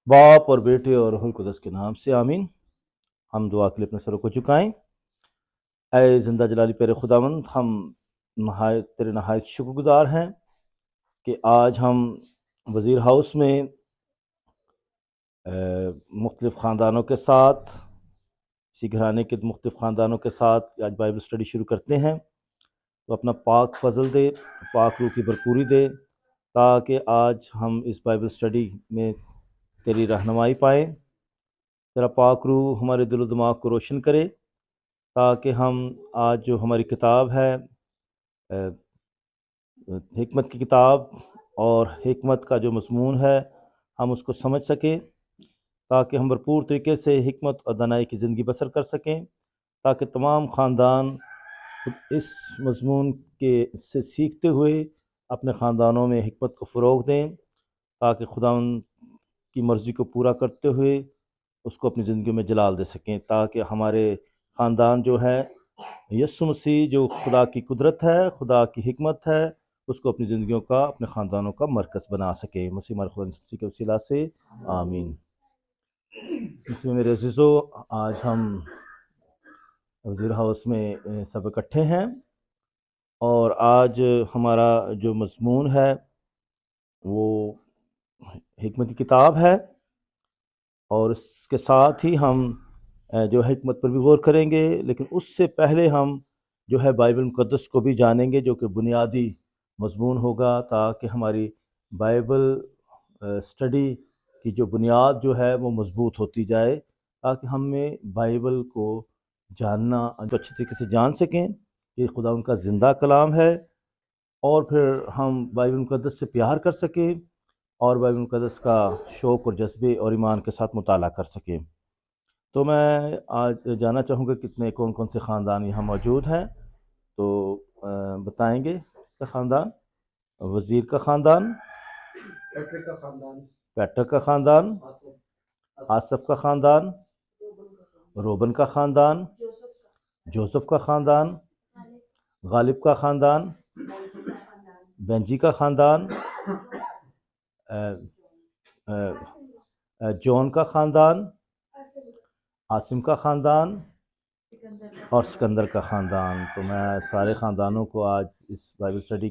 باپ اور بیٹے اور روح القدس کے نام سے آمین۔ ہم دعا کے لیے اپنے سروں کو جھکائیں۔ اے زندہ جلالی پیارے خداوند، ہم تیرے نہایت شکر گزار ہیں کہ آج ہم وزیر ہاؤس میں مختلف خاندانوں کے ساتھ، اسی گھرانے کے مختلف خاندانوں کے ساتھ آج بائبل اسٹڈی شروع کرتے ہیں۔ تو اپنا پاک فضل دے، پاک روح کی بھرپوری دے، تاکہ آج ہم اس بائبل اسٹڈی میں تیری رہنمائی پائیں۔ تیرا پاک روح ہمارے دل و دماغ کو روشن کرے، تاکہ ہم آج جو ہماری کتاب ہے حکمت کی کتاب، اور حکمت کا جو مضمون ہے ہم اس کو سمجھ سکیں، تاکہ ہم بھرپور طریقے سے حکمت اور دانائی کی زندگی بسر کر سکیں، تاکہ تمام خاندان اس مضمون کے سے سیکھتے ہوئے اپنے خاندانوں میں حکمت کو فروغ دیں، تاکہ خداوند کی مرضی کو پورا کرتے ہوئے اس کو اپنی زندگی میں جلال دے سکیں، تاکہ ہمارے خاندان جو ہے یسوع مسیح جو خدا کی قدرت ہے، خدا کی حکمت ہے، اس کو اپنی زندگیوں کا، اپنے خاندانوں کا مرکز بنا سکے۔ مسیح ہمارے خدا مسیح کے وسیلہ سے آمین۔ اس میں میرے عزیزو، آج ہم وزیر ہاؤس میں سب اکٹھے ہیں، اور آج ہمارا جو مضمون ہے وہ حکمت کی کتاب ہے، اور اس کے ساتھ ہی ہم جو حکمت پر بھی غور کریں گے، لیکن اس سے پہلے ہم جو ہے بائبل مقدس کو بھی جانیں گے، جو کہ بنیادی مضمون ہوگا، تاکہ ہماری بائبل اسٹڈی کی جو بنیاد جو ہے وہ مضبوط ہوتی جائے، تاکہ ہمیں بائبل کو جاننا اچھی طریقے سے جان سکیں کہ خدا ان کا زندہ کلام ہے، اور پھر ہم بائبل مقدس سے پیار کر سکیں، اور بائبل مقدس کا شوق اور جذبے اور ایمان کے ساتھ مطالعہ کر سکیں۔ تو میں آج جاننا چاہوں گا کتنے کون کون سے خاندان یہاں موجود ہیں، تو بتائیں گے۔ اس کا خاندان، وزیر کا خاندان، پیٹر کا خاندان، آصف کا خاندان، روبن کا خاندان، جوزف کا خاندان، غالب کا خاندان، بینجی کا خاندان، جون کا خاندان، عاصم کا خاندان، اور سکندر کا خاندان۔ تو میں سارے خاندانوں کو آج اس بائبل اسٹڈی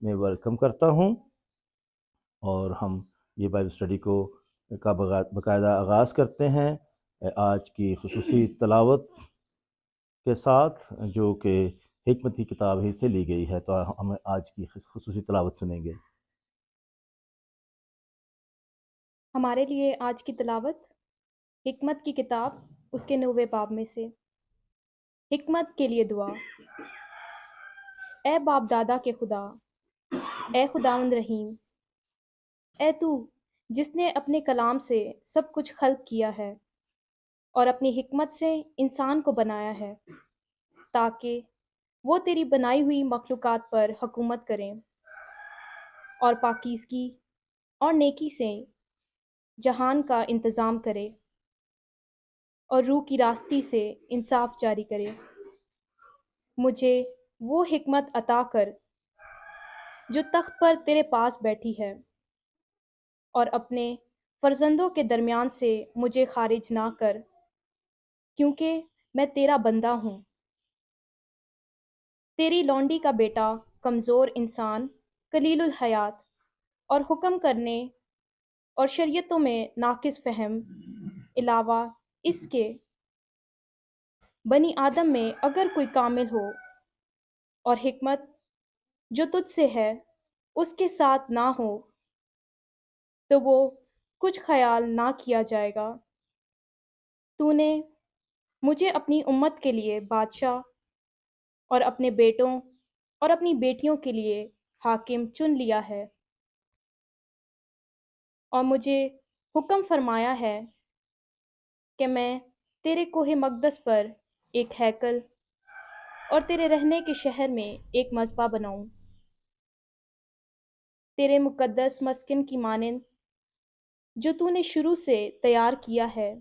میں ویلکم کرتا ہوں، اور ہم یہ بائبل اسٹڈی کا باقاعدہ آغاز کرتے ہیں آج کی خصوصی تلاوت کے ساتھ، جو کہ حکمت کی کتاب ہی سے لی گئی ہے۔ تو ہم آج کی خصوصی تلاوت سنیں گے۔ ہمارے لیے آج کی تلاوت حکمت کی کتاب اس کے 9ویں باب میں سے۔ حکمت کے لیے دعا۔ اے باپ دادا کے خدا، اے خداوند رحیم، اے تو جس نے اپنے کلام سے سب کچھ خلق کیا ہے اور اپنی حکمت سے انسان کو بنایا ہے، تاکہ وہ تیری بنائی ہوئی مخلوقات پر حکومت کریں اور پاکیزگی اور نیکی سے جہان کا انتظام کرے اور روح کی راستی سے انصاف جاری کرے۔ مجھے وہ حکمت عطا کر جو تخت پر تیرے پاس بیٹھی ہے، اور اپنے فرزندوں کے درمیان سے مجھے خارج نہ کر، کیونکہ میں تیرا بندہ ہوں، تیری لونڈی کا بیٹا، کمزور انسان، قلیل الحیات اور حکم کرنے اور شریعتوں میں ناقص فہم، علاوہ اس کے بنی آدم میں اگر کوئی کامل ہو اور حکمت جو تجھ سے ہے اس کے ساتھ نہ ہو، تو وہ کچھ خیال نہ کیا جائے گا۔ تو نے مجھے اپنی امت کے لیے بادشاہ اور اپنے بیٹوں اور اپنی بیٹیوں کے لیے حاکم چن لیا ہے، اور مجھے حکم فرمایا ہے کہ میں تیرے کوہ مقدس پر ایک ہیکل اور تیرے رہنے کے شہر میں ایک مذبح بناؤں، تیرے مقدس مسکن کی مانند جو تو نے شروع سے تیار کیا ہے۔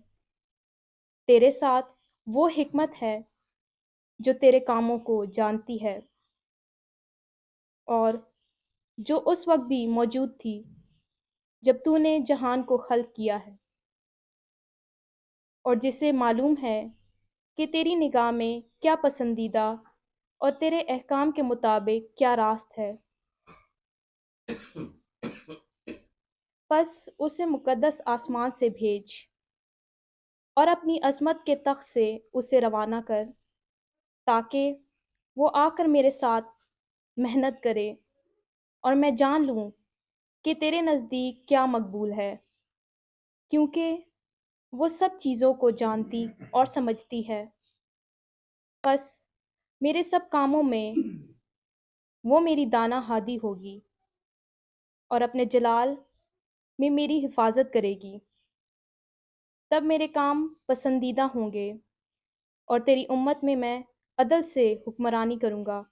تیرے ساتھ وہ حکمت ہے جو تیرے کاموں کو جانتی ہے، اور جو اس وقت بھی موجود تھی جب تو نے جہان کو خلق کیا ہے۔ اور جسے معلوم ہے کہ تیری نگاہ میں کیا پسندیدہ اور تیرے احکام کے مطابق کیا راست ہے، پس اسے مقدس آسمان سے بھیج اور اپنی عظمت کے تخت سے اسے روانہ کر، تاکہ وہ آ کر میرے ساتھ محنت کرے اور میں جان لوں کہ تیرے نزدیک کیا مقبول ہے، کیونکہ وہ سب چیزوں کو جانتی اور سمجھتی ہے۔ پس میرے سب کاموں میں وہ میری دانہ ہادی ہوگی اور اپنے جلال میں میری حفاظت کرے گی۔ تب میرے کام پسندیدہ ہوں گے اور تیری امت میں میں عدل سے حکمرانی کروں گا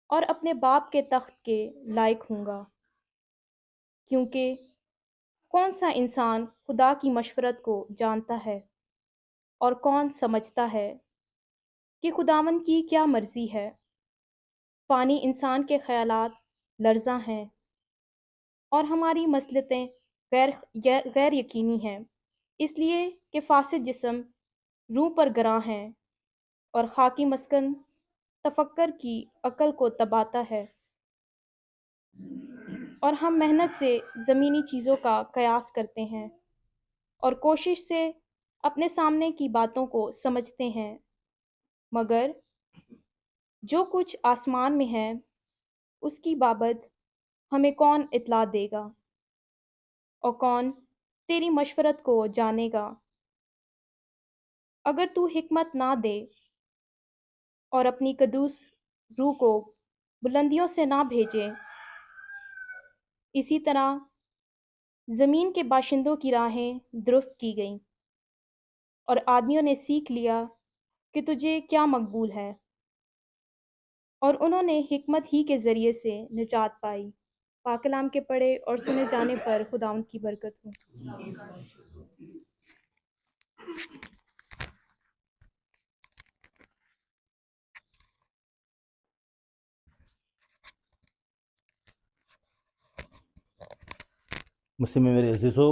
اور اپنے باپ کے تخت کے لائق ہوں گا، کیونکہ کون سا انسان خدا کی مشورت کو جانتا ہے اور کون سمجھتا ہے کہ خداوند کی کیا مرضی ہے؟ فانی انسان کے خیالات لرزاں ہیں اور ہماری مصلحتیں غیر یقینی ہیں، اس لیے کہ فاسد جسم روح پر گراں ہیں اور خاکی مسکن تفکر کی عقل کو تباتا ہے، اور ہم محنت سے زمینی چیزوں کا قیاس کرتے ہیں اور کوشش سے اپنے سامنے کی باتوں کو سمجھتے ہیں، مگر جو کچھ آسمان میں ہے اس کی بابت ہمیں کون اطلاع دے گا اور کون تیری مشورت کو جانے گا؟ اگر تو حکمت نہ دے اور اپنی قدوس روح کو بلندیوں سے نہ بھیجے، اسی طرح زمین کے باشندوں کی راہیں درست کی گئیں اور آدمیوں نے سیکھ لیا کہ تجھے کیا مقبول ہے، اور انہوں نے حکمت ہی کے ذریعے سے نجات پائی۔ پاک کلام کے پڑھے اور سنے جانے پر خداوند کی برکت ہو۔ مسیح میں میرے عزیزو،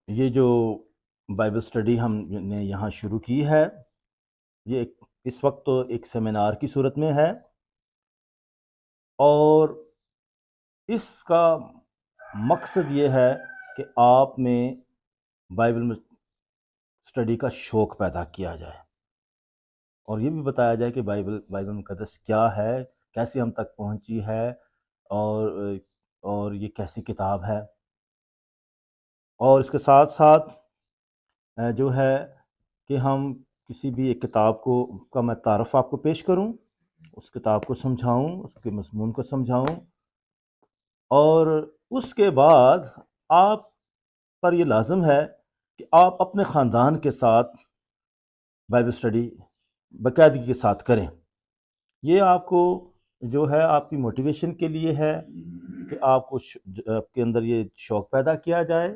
یہ جو بائبل سٹڈی ہم نے یہاں شروع کی ہے، یہ اس وقت تو ایک سیمینار کی صورت میں ہے، اور اس کا مقصد یہ ہے کہ آپ میں بائبل سٹڈی کا شوق پیدا کیا جائے، اور یہ بھی بتایا جائے کہ بائبل مقدس کیا ہے، کیسے ہم تک پہنچی ہے، اور یہ کیسی کتاب ہے، اور اس کے ساتھ ساتھ جو ہے کہ ہم کسی بھی ایک کتاب کا میں تعارف آپ کو پیش کروں، اس کتاب کو سمجھاؤں، اس کے مضمون کو سمجھاؤں، اور اس کے بعد آپ پر یہ لازم ہے کہ آپ اپنے خاندان کے ساتھ بائبل سٹڈی باقاعدگی کے ساتھ کریں۔ یہ آپ کو جو ہے آپ کی موٹیویشن کے لیے ہے کہ آپ کے اندر یہ شوق پیدا کیا جائے،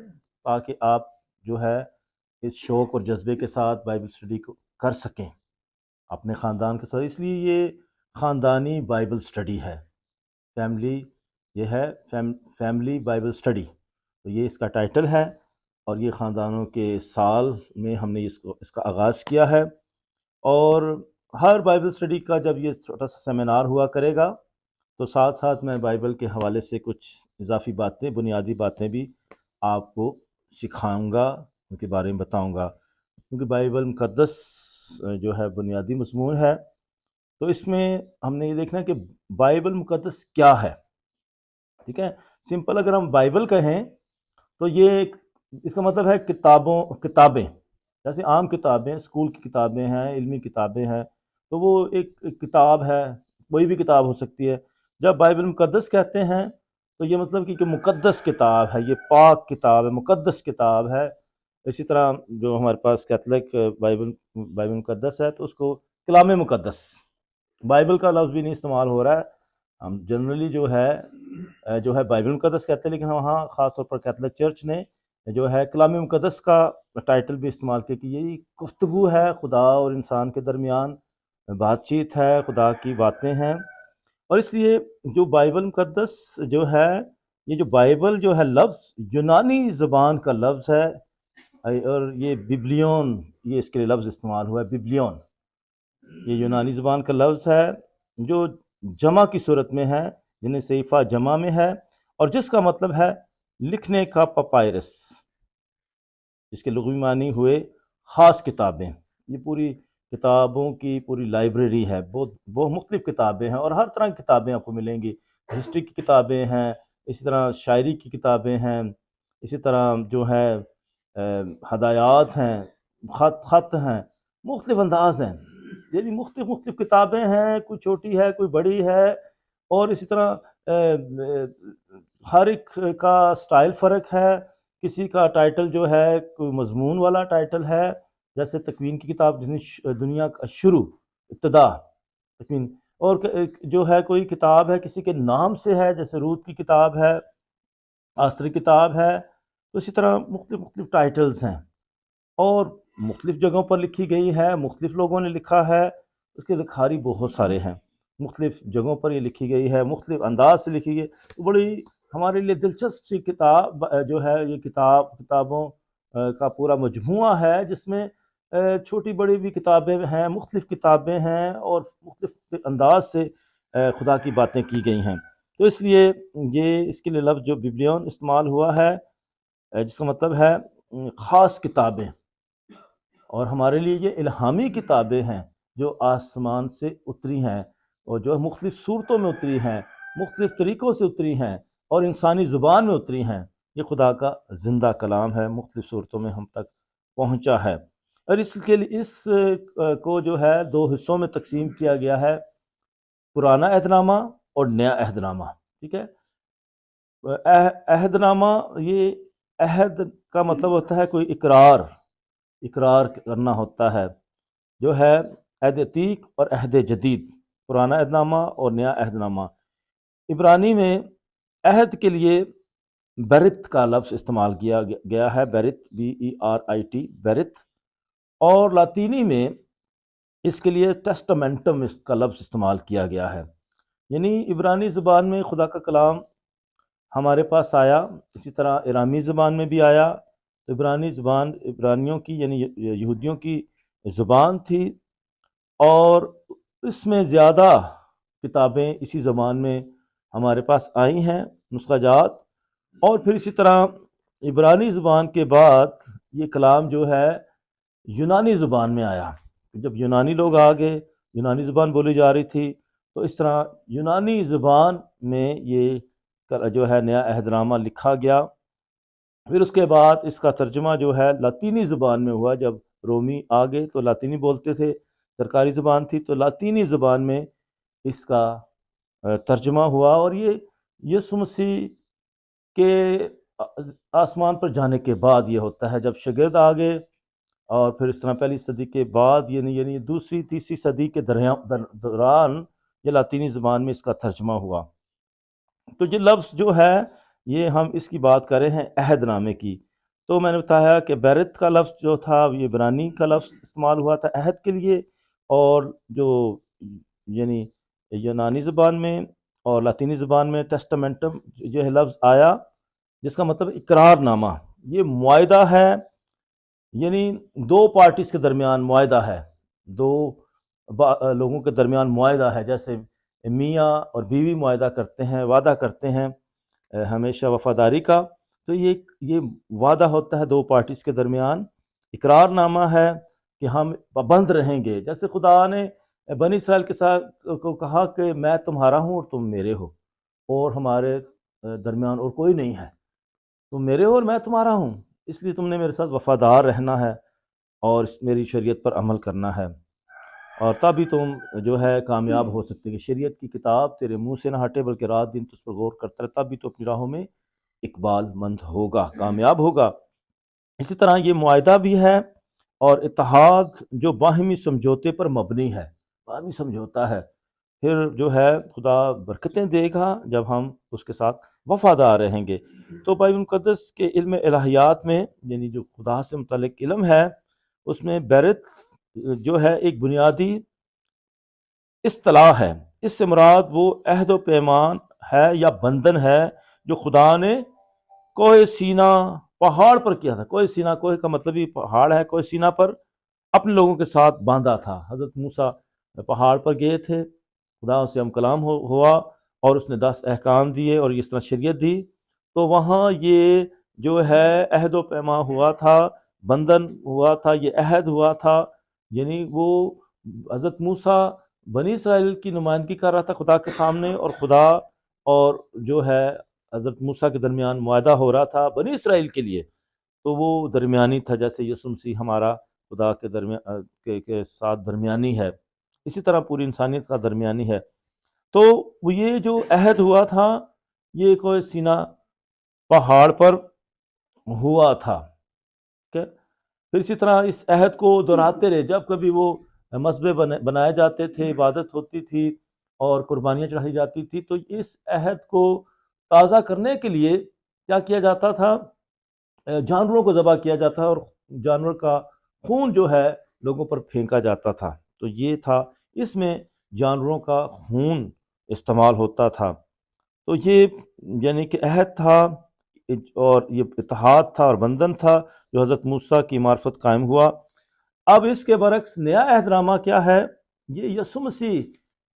تاکہ آپ جو ہے اس شوق اور جذبے کے ساتھ بائبل سٹڈی کو کر سکیں اپنے خاندان کے ساتھ۔ اس لیے یہ خاندانی بائبل سٹڈی ہے، یہ ہے فیملی بائبل سٹڈی، تو یہ اس کا ٹائٹل ہے، اور یہ خاندانوں کے سال میں ہم نے اس کا آغاز کیا ہے، اور ہر بائبل سٹڈی کا جب یہ چھوٹا سا سیمینار ہوا کرے گا تو ساتھ ساتھ میں بائبل کے حوالے سے کچھ اضافی باتیں، بنیادی باتیں بھی آپ کو سکھاؤں گا، ان کے بارے میں بتاؤں گا، کیونکہ بائبل مقدس جو ہے بنیادی مضمون ہے۔ تو اس میں ہم نے یہ دیکھنا ہے کہ بائبل مقدس کیا ہے، ٹھیک ہے؟ سمپل اگر ہم بائبل کہیں تو یہ اس کا مطلب ہے کتابیں، جیسے عام کتابیں، اسکول کی کتابیں ہیں، علمی کتابیں ہیں، تو وہ ایک کتاب ہے، کوئی بھی کتاب ہو سکتی ہے۔ جب بائبل مقدس کہتے ہیں تو یہ مطلب کہ مقدس کتاب ہے، یہ پاک کتاب ہے، مقدس کتاب ہے۔ اسی طرح جو ہمارے پاس کیتھولک بائبل مقدس ہے تو اس کو کلام مقدس، بائبل کا لفظ بھی نہیں استعمال ہو رہا ہے، ہم جنرلی جو ہے بائبل مقدس کہتے ہیں، لیکن وہاں خاص طور پر کیتھولک چرچ نے جو ہے کلام مقدس کا ٹائٹل بھی استعمال کیا، کہ یہ گفتگو ہے خدا اور انسان کے درمیان، بات چیت ہے، خدا کی باتیں ہیں، اور اس لیے جو بائبل مقدس جو ہے یہ جو بائبل جو ہے لفظ یونانی زبان کا لفظ ہے، اور یہ ببلیون، یہ اس کے لیے لفظ استعمال ہوا ہے، ببلیون یہ یونانی زبان کا لفظ ہے جو جمع کی صورت میں ہے، یعنی صحیفہ جمع میں ہے، اور جس کا مطلب ہے لکھنے کا پپائرس، جس کے لغوی معنی ہوئے خاص کتابیں۔ یہ پوری کتابوں کی پوری لائبریری ہے، بہت مختلف کتابیں ہیں، اور ہر طرح کی کتابیں آپ کو ملیں گی۔ ہسٹری کی کتابیں ہیں، اسی طرح شاعری کی کتابیں ہیں، اسی طرح جو ہے ہدایات ہیں، خط ہیں، مختلف انداز ہیں، یعنی مختلف کتابیں ہیں، کوئی چھوٹی ہے کوئی بڑی ہے، اور اسی طرح ہر ایک کا سٹائل فرق ہے۔ کسی کا ٹائٹل جو ہے کوئی مضمون والا ٹائٹل ہے، جیسے تکوین کی کتاب جس نے دنیا کا شروع، ابتدا، تکوین، اور جو ہے کوئی کتاب ہے کسی کے نام سے ہے، جیسے رود کی کتاب ہے، آسری کتاب ہے، تو اسی طرح مختلف ٹائٹلز ہیں، اور مختلف جگہوں پر لکھی گئی ہے، مختلف لوگوں نے لکھا ہے، اس کے لکھاری بہت سارے ہیں، مختلف جگہوں پر یہ لکھی گئی ہے، مختلف انداز سے لکھی گئی، تو بڑی ہمارے لیے دلچسپ سی کتاب جو ہے یہ کتابوں کا پورا مجموعہ ہے، جس میں چھوٹی بڑی بھی کتابیں ہیں، مختلف کتابیں ہیں، اور مختلف انداز سے خدا کی باتیں کی گئی ہیں۔ تو اس لیے یہ اس کے لیے لفظ جو ببلیون استعمال ہوا ہے، جس کا مطلب ہے خاص کتابیں، اور ہمارے لیے یہ الہامی کتابیں ہیں جو آسمان سے اتری ہیں، اور جو مختلف صورتوں میں اتری ہیں، مختلف طریقوں سے اتری ہیں، اور انسانی زبان میں اتری ہیں۔ یہ خدا کا زندہ کلام ہے، مختلف صورتوں میں ہم تک پہنچا ہے، اور اس کے لیے اس کو جو ہے دو حصوں میں تقسیم کیا گیا ہے، پرانا عہد نامہ اور نیا عہد نامہ، ٹھیک ہے۔ عہد نامہ، یہ عہد کا مطلب ہوتا ہے کوئی اقرار کرنا ہوتا ہے، جو ہے عہد عتیق اور عہد جدید، پرانا عہد نامہ اور نیا عہد نامہ۔ عبرانی میں عہد کے لیے بیرت کا لفظ استعمال کیا گیا ہے، بیرت، BERIT، بیرت، اور لاطینی میں اس کے لیے ٹیسٹامنٹم اس کا لفظ استعمال کیا گیا ہے، یعنی عبرانی زبان میں خدا کا کلام ہمارے پاس آیا، اسی طرح ارامی زبان میں بھی آیا۔ عبرانی زبان عبرانیوں کی یعنی یہودیوں کی زبان تھی، اور اس میں زیادہ کتابیں اسی زبان میں ہمارے پاس آئی ہیں، نسخہ جات، اور پھر اسی طرح عبرانی زبان کے بعد یہ کلام جو ہے یونانی زبان میں آیا۔ جب یونانی لوگ آگے، یونانی زبان بولی جا رہی تھی، تو اس طرح یونانی زبان میں یہ جو ہے نیا عہد نامہ لکھا گیا۔ پھر اس کے بعد اس کا ترجمہ جو ہے لاطینی زبان میں ہوا، جب رومی آگے تو لاطینی بولتے تھے، سرکاری زبان تھی، تو لاطینی زبان میں اس کا ترجمہ ہوا، اور یہ یسوع مسیح کے آسمان پر جانے کے بعد یہ ہوتا ہے، جب شاگرد آگے، اور پھر اس طرح پہلی صدی کے بعد یعنی دوسری تیسری صدی کے دوران یہ لاطینی زبان میں اس کا ترجمہ ہوا۔ تو یہ لفظ جو ہے، یہ ہم اس کی بات کر رہے ہیں عہد نامے کی، تو میں نے بتایا کہ بیرت کا لفظ جو تھا یہ عبرانی کا لفظ استعمال ہوا تھا عہد کے لیے، اور جو یعنی یونانی زبان میں اور لاطینی زبان میں ٹیسٹامنٹم یہ لفظ آیا، جس کا مطلب اقرار نامہ، یہ معاہدہ ہے، یعنی دو پارٹیز کے درمیان معاہدہ ہے، دو لوگوں کے درمیان معاہدہ ہے، جیسے میاں اور بیوی معاہدہ کرتے ہیں، وعدہ کرتے ہیں ہمیشہ وفاداری کا، تو یہ وعدہ ہوتا ہے دو پارٹیز کے درمیان، اقرار نامہ ہے کہ ہم پابند رہیں گے، جیسے خدا نے بنی اسرائیل کے ساتھ کو کہا کہ میں تمہارا ہوں اور تم میرے ہو، اور ہمارے درمیان اور کوئی نہیں ہے، تم میرے ہو اور میں تمہارا ہوں، اس لیے تم نے میرے ساتھ وفادار رہنا ہے اور میری شریعت پر عمل کرنا ہے، اور تب ہی تم جو ہے کامیاب ہو سکتے کہ شریعت کی کتاب تیرے منہ سے نہ ہٹے، بلکہ رات دن تجھ پر غور کرتا رہے، تب بھی تو اپنی راہوں میں اقبال مند ہوگا، کامیاب ہوگا۔ اسی طرح یہ معاہدہ بھی ہے، اور اتحاد جو باہمی سمجھوتے پر مبنی ہے، باہمی سمجھوتا ہے، پھر جو ہے خدا برکتیں دے گا جب ہم اس کے ساتھ وفادار رہیں گے۔ تو بائبل مقدس کے علم الہیات میں، یعنی جو خدا سے متعلق علم ہے، اس میں بیرت جو ہے ایک بنیادی اصطلاح ہے، اس سے مراد وہ عہد و پیمان ہے یا بندھن ہے جو خدا نے کوہ سینا پہاڑ پر کیا تھا۔ کوہ سینا، کوہ کا مطلب ہی پہاڑ ہے، کوہ سینا پر اپنے لوگوں کے ساتھ باندھا تھا۔ حضرت موسیٰ پہاڑ پر گئے تھے، خدا سے ہم کلام ہوا اور اس نے 10 احکام دیے اور اس طرح شریعت دی، تو وہاں یہ جو ہے عہد و پیما ہوا تھا، بندھن ہوا تھا، یہ عہد ہوا تھا، یعنی وہ حضرت موسیٰ بنی اسرائیل کی نمائندگی کر رہا تھا خدا کے سامنے، اور خدا اور جو ہے حضرت موسیٰ کے درمیان معاہدہ ہو رہا تھا بنی اسرائیل کے لیے، تو وہ درمیانی تھا، جیسے یسوع مسیح ہمارا خدا کے درمیان کے ساتھ درمیانی ہے، اسی طرح پوری انسانیت کا درمیانی ہے۔ تو وہ یہ جو عہد ہوا تھا یہ کوہ سینا پہاڑ پر ہوا تھا، ٹھیک ہے؟ پھر اسی طرح اس عہد کو دہراتے رہے، جب کبھی وہ مذبح بنائے جاتے تھے، عبادت ہوتی تھی اور قربانیاں چڑھائی جاتی تھی، تو اس عہد کو تازہ کرنے کے لیے کیا کیا جاتا تھا؟ جانوروں کو ذبح کیا جاتا اور جانور کا خون جو ہے لوگوں پر پھینکا جاتا تھا، تو یہ تھا، اس میں جانوروں کا خون استعمال ہوتا تھا۔ تو یہ یعنی کہ عہد تھا اور یہ اتحاد تھا اور بندھن تھا جو حضرت موسیٰ کی معرفت قائم ہوا۔ اب اس کے برعکس نیا عہد نامہ کیا ہے؟ یہ یسوع مسیح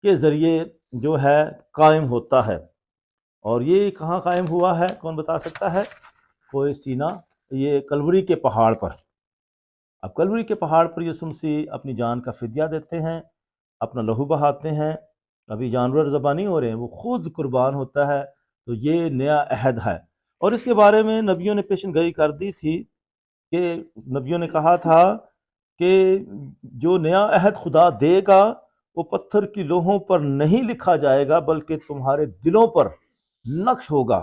کے ذریعے جو ہے قائم ہوتا ہے، اور یہ کہاں قائم ہوا ہے؟ کون بتا سکتا ہے؟ کوہ سینا، یہ کلوری کے پہاڑ پر۔ اب کلوری کے پہاڑ پر یسوع مسیح اپنی جان کا فدیہ دیتے ہیں، اپنا لہو بہاتے ہیں، ابھی جانور ذبح نہیں ہو رہے ہیں، وہ خود قربان ہوتا ہے، تو یہ نیا عہد ہے۔ اور اس کے بارے میں نبیوں نے پیشن گوئی کر دی تھی کہ نبیوں نے کہا تھا کہ جو نیا عہد خدا دے گا وہ پتھر کی لوحوں پر نہیں لکھا جائے گا، بلکہ تمہارے دلوں پر نقش ہوگا،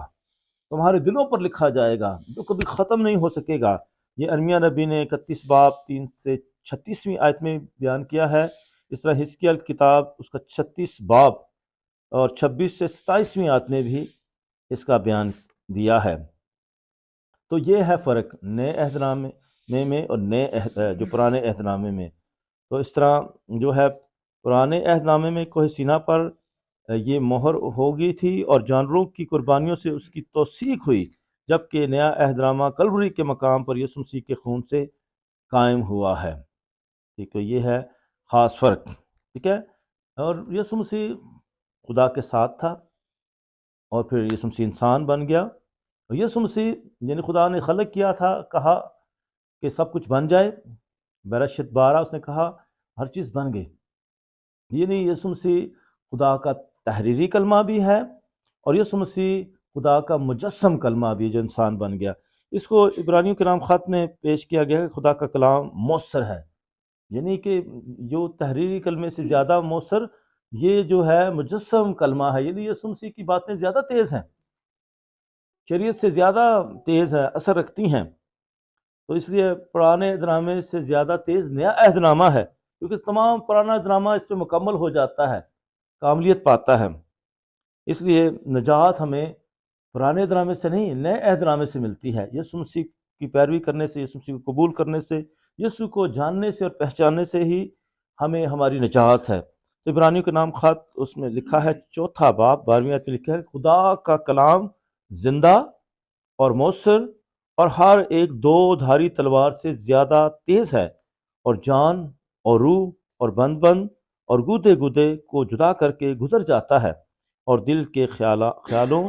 تمہارے دلوں پر لکھا جائے گا، جو کبھی ختم نہیں ہو سکے گا۔ یہ ارمیہ نبی نے 31 باب 3 سے 36ویں آیت میں بیان کیا ہے، اس طرح حزقیال کتاب اس کا 36 باب اور 26 سے 27ویں آیت میں بھی اس کا بیان دیا ہے۔ تو یہ ہے فرق نئے عہد نامے میں اور نئے جو پرانے عہد نامے میں۔ تو اس طرح جو ہے پرانے عہد نامے میں کوہ سینا پر یہ مہر ہوگی تھی اور جانوروں کی قربانیوں سے اس کی توثیق ہوئی، جبکہ نیا عہد نامہ کلوری کے مقام پر یسوع مسیح کے خون سے قائم ہوا ہے۔ ٹھیک ہے، یہ ہے خاص فرق، ٹھیک ہے۔ اور یسوع مسیح خدا کے ساتھ تھا، اور پھر یسوع مسیح انسان بن گیا، اور یسوع مسیح یعنی خدا نے خلق کیا تھا، کہا کہ سب کچھ بن جائے، برشت 12 اس نے کہا ہر چیز بن گئی، یعنی یسوع مسیح خدا کا تحریری کلمہ بھی ہے اور یسوع مسیح خدا کا مجسم کلمہ بھی، جو انسان بن گیا۔ اس کو عبرانیوں کے نام خط میں پیش کیا گیا ہے، خدا کا کلام مؤثر ہے، یعنی کہ جو تحریری کلمے سے زیادہ مؤثر یہ جو ہے مجسم کلمہ ہے، یعنی یسوع مسیح کی باتیں زیادہ تیز ہیں، شریعت سے زیادہ تیز ہے، اثر رکھتی ہیں، تو اس لیے پرانے عہد نامے سے زیادہ تیز نیا عہد نامہ ہے، کیونکہ تمام پرانا عہد نامہ اس پہ مکمل ہو جاتا ہے، کاملیت پاتا ہے۔ اس لیے نجات ہمیں پرانے عہد نامے سے نہیں، نئے عہد نامے سے ملتی ہے، یسوع مسیح کی پیروی کرنے سے، یسوع مسیح کو قبول کرنے سے، یسوع کو جاننے سے اور پہچاننے سے ہی ہمیں ہماری نجات ہے۔ تو عبرانیوں کے نام خط اس میں لکھا ہے 4 باب 12ویں آیت میں لکھا ہے، خدا کا کلام زندہ اور مؤثر اور ہر ایک 2 دھاری تلوار سے زیادہ تیز ہے، اور جان اور روح اور بند اور گودے گودے کو جدا کر کے گزر جاتا ہے، اور دل کے خیالوں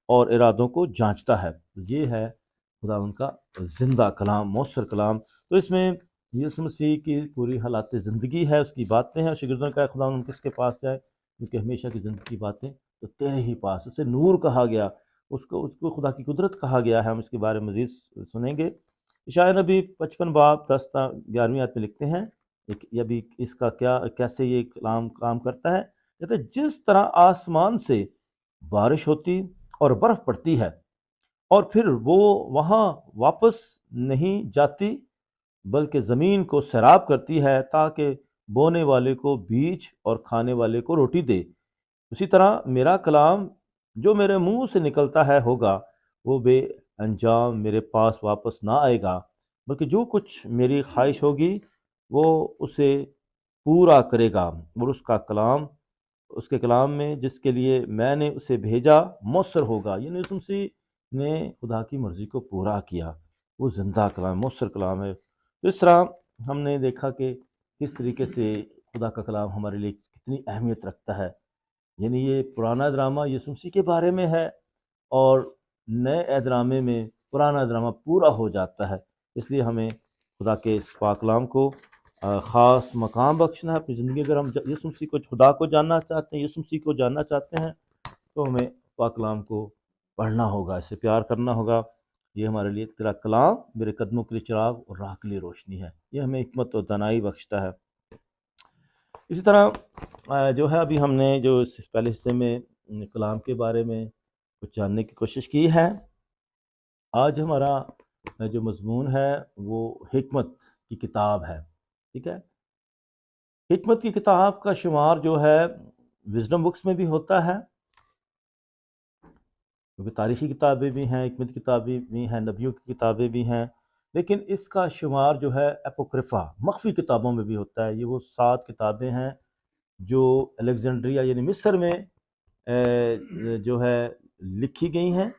اور ارادوں کو جانچتا ہے۔ یہ ہے خدا ان کا زندہ کلام، مؤثر کلام۔ تو اس میں یسوع مسیح کی پوری حالات زندگی ہے، اس کی باتیں ہیں، شاگردوں کا خدا ان کس کے پاس جائے، کیونکہ ہمیشہ کی زندگی کی باتیں تو تیرے ہی پاس، اسے نور کہا گیا، اس کو خدا کی قدرت کہا گیا ہے۔ ہم اس کے بارے میں مزید سنیں گے۔ اشعیاء نبی 55 باب 10 تا 11ویں آیت میں لکھتے ہیں، یہ بھی اس کا کیسے یہ کلام کام کرتا ہے، کہتے ہیں جس طرح آسمان سے بارش ہوتی اور برف پڑتی ہے اور پھر وہ وہاں واپس نہیں جاتی بلکہ زمین کو سیراب کرتی ہے تاکہ بونے والے کو بیج اور کھانے والے کو روٹی دے، اسی طرح میرا کلام جو میرے منہ سے نکلتا ہے ہوگا، وہ بے انجام میرے پاس واپس نہ آئے گا، بلکہ جو کچھ میری خواہش ہوگی وہ اسے پورا کرے گا، اور اس کا کلام اس کے کلام میں جس کے لیے میں نے اسے بھیجا مؤثر ہوگا، یعنی یسوع مسیح نے خدا کی مرضی کو پورا کیا، وہ زندہ کلام مؤثر کلام ہے۔ تو اس طرح ہم نے دیکھا کہ کس طریقے سے خدا کا کلام ہمارے لیے کتنی اہمیت رکھتا ہے، یعنی یہ پرانا ڈرامہ یسوع مسیح کے بارے میں ہے، اور نئے ڈرامے میں پرانا ڈرامہ پورا ہو جاتا ہے۔ اس لیے ہمیں خدا کے اس پاک کلام کو خاص مقام بخشنا ہے اپنی زندگی۔ اگر ہم یسوع مسیح کو خدا کو جاننا چاہتے ہیں، یسوع مسیح کو جاننا چاہتے ہیں، تو ہمیں پاک کلام کو پڑھنا ہوگا، اسے پیار کرنا ہوگا۔ یہ ہمارے لیے تیرا کلام میرے قدموں کے لیے چراغ اور راہ کے لیے روشنی ہے، یہ ہمیں حکمت و دانائی بخشتا ہے۔ اسی طرح جو ہے ابھی ہم نے جو اس پہلے حصے میں کلام کے بارے میں کچھ جاننے کی کوشش کی ہے، آج ہمارا جو مضمون ہے وہ حکمت کی کتاب ہے، ٹھیک ہے۔ حکمت کی کتاب کا شمار جو ہے وزڈم بکس میں بھی ہوتا ہے، کیونکہ تاریخی کتابیں بھی ہیں، حکمت کی کتابیں بھی ہیں، نبیوں کی کتابیں بھی ہیں، لیکن اس کا شمار جو ہے اپوکرفا مخفی کتابوں میں بھی ہوتا ہے۔ یہ وہ 7 کتابیں ہیں جو الیگزینڈریا یعنی مصر میں جو ہے لکھی گئی ہیں،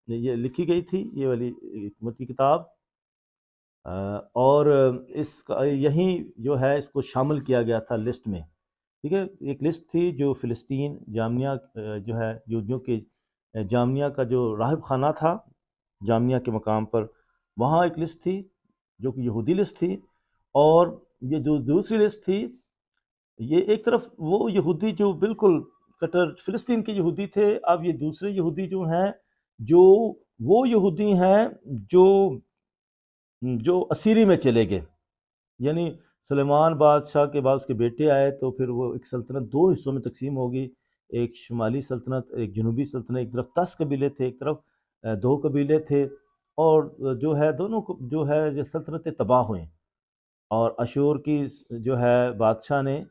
یہ لکھی گئی تھی یہ والی حکمت کی کتاب، اور اس کا یہیں جو ہے اس کو شامل کیا گیا تھا لسٹ میں، ٹھیک ہے۔ ایک لسٹ تھی جو فلسطین جامنیہ جو ہے یہودیوں کے جامنیہ کا جو راہب خانہ تھا جامنیہ کے مقام پر، وہاں ایک لسٹ تھی جو کہ یہودی لسٹ تھی، اور یہ جو دوسری لسٹ تھی یہ ایک طرف وہ یہودی جو بالکل کٹر فلسطین کے یہودی تھے، اب یہ دوسرے یہودی جو ہیں جو وہ یہودی ہیں جو اسیری میں چلے گئے، یعنی سلیمان بادشاہ کے بعد اس کے بیٹے آئے تو پھر وہ ایک سلطنت 2 حصوں میں تقسیم ہوگی، ایک شمالی سلطنت ایک جنوبی سلطنت، ایک طرف 10 قبیلے تھے ایک طرف 2 قبیلے تھے، اور جو ہے دونوں جو ہے یہ سلطنتیں تباہ ہوئیں، اور اشور کی جو ہے بادشاہ نے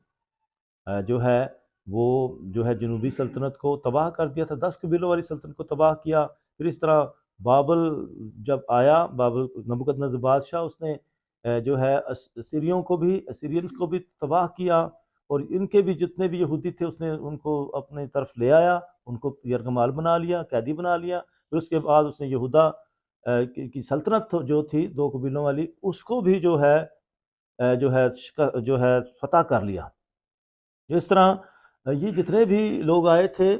جو ہے وہ جو ہے جنوبی سلطنت کو تباہ کر دیا تھا، 10 قبیلوں والی سلطنت کو تباہ کیا۔ پھر اس طرح بابل جب آیا، بابل نبوکدنضر بادشاہ، اس نے جو ہے اسیرینز کو بھی تباہ کیا، اور ان کے بھی جتنے بھی یہودی تھے اس نے ان کو اپنے طرف لے آیا، ان کو یرغمال بنا لیا، قیدی بنا لیا۔ پھر اس کے بعد اس نے یہودا کی سلطنت جو تھی 2 قبیلوں والی، اس کو بھی جو ہے فتح کر لیا۔ اس طرح یہ جتنے بھی لوگ آئے تھے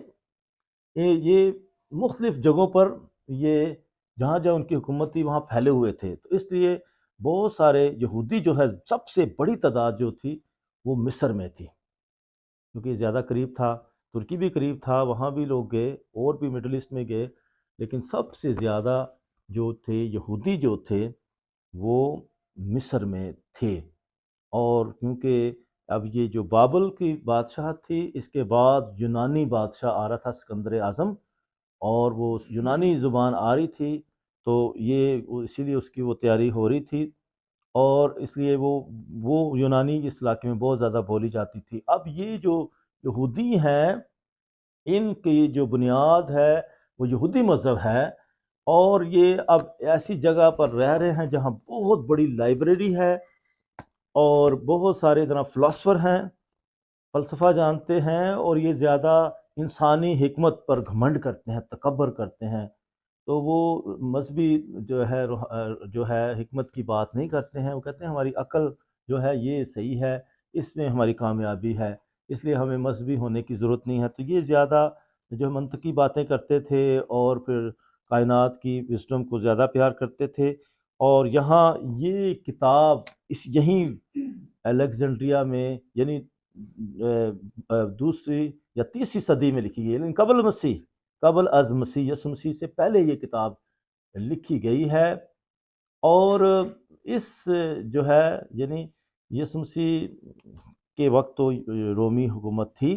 یہ مختلف جگہوں پر یہ جہاں جہاں ان کی حکومت تھی وہاں پھیلے ہوئے تھے، تو اس لیے بہت سارے یہودی جو ہے سب سے بڑی تعداد جو تھی وہ مصر میں تھی، کیونکہ زیادہ قریب تھا، ترکی بھی قریب تھا، وہاں بھی لوگ گئے، اور بھی مڈل ایسٹ میں گئے، لیکن سب سے زیادہ جو تھے یہودی جو تھے وہ مصر میں تھے۔ اور کیونکہ اب یہ جو بابل کی بادشاہت تھی، اس کے بعد یونانی بادشاہ آ رہا تھا سکندر اعظم، اور وہ یونانی زبان آ رہی تھی، تو یہ اسی لیے اس کی وہ تیاری ہو رہی تھی، اور اس لیے وہ یونانی اس علاقے میں بہت زیادہ بولی جاتی تھی۔ اب یہ جو یہودی ہیں ان کی جو بنیاد ہے وہ یہودی مذہب ہے، اور یہ اب ایسی جگہ پر رہ رہے ہیں جہاں بہت بڑی لائبریری ہے، اور بہت سارے ادھر فلاسفر ہیں، فلسفہ جانتے ہیں، اور یہ زیادہ انسانی حکمت پر گھمنڈ کرتے ہیں، تکبر کرتے ہیں، تو وہ مذہبی جو ہے حکمت کی بات نہیں کرتے ہیں۔ وہ کہتے ہیں ہماری عقل جو ہے یہ صحیح ہے، اس میں ہماری کامیابی ہے، اس لیے ہمیں مذہبی ہونے کی ضرورت نہیں ہے۔ تو یہ زیادہ جو منطقی باتیں کرتے تھے، اور پھر کائنات کی وزڈم کو زیادہ پیار کرتے تھے، اور یہاں یہ کتاب یہیں الیگزینڈریا میں یعنی دوسری یا تیسری صدی میں لکھی گئی، لیکن قبل از مسیح یسوع مسیح سے پہلے یہ کتاب لکھی گئی ہے۔ اور اس جو ہے یعنی یسوع مسیح کے وقت تو رومی حکومت تھی،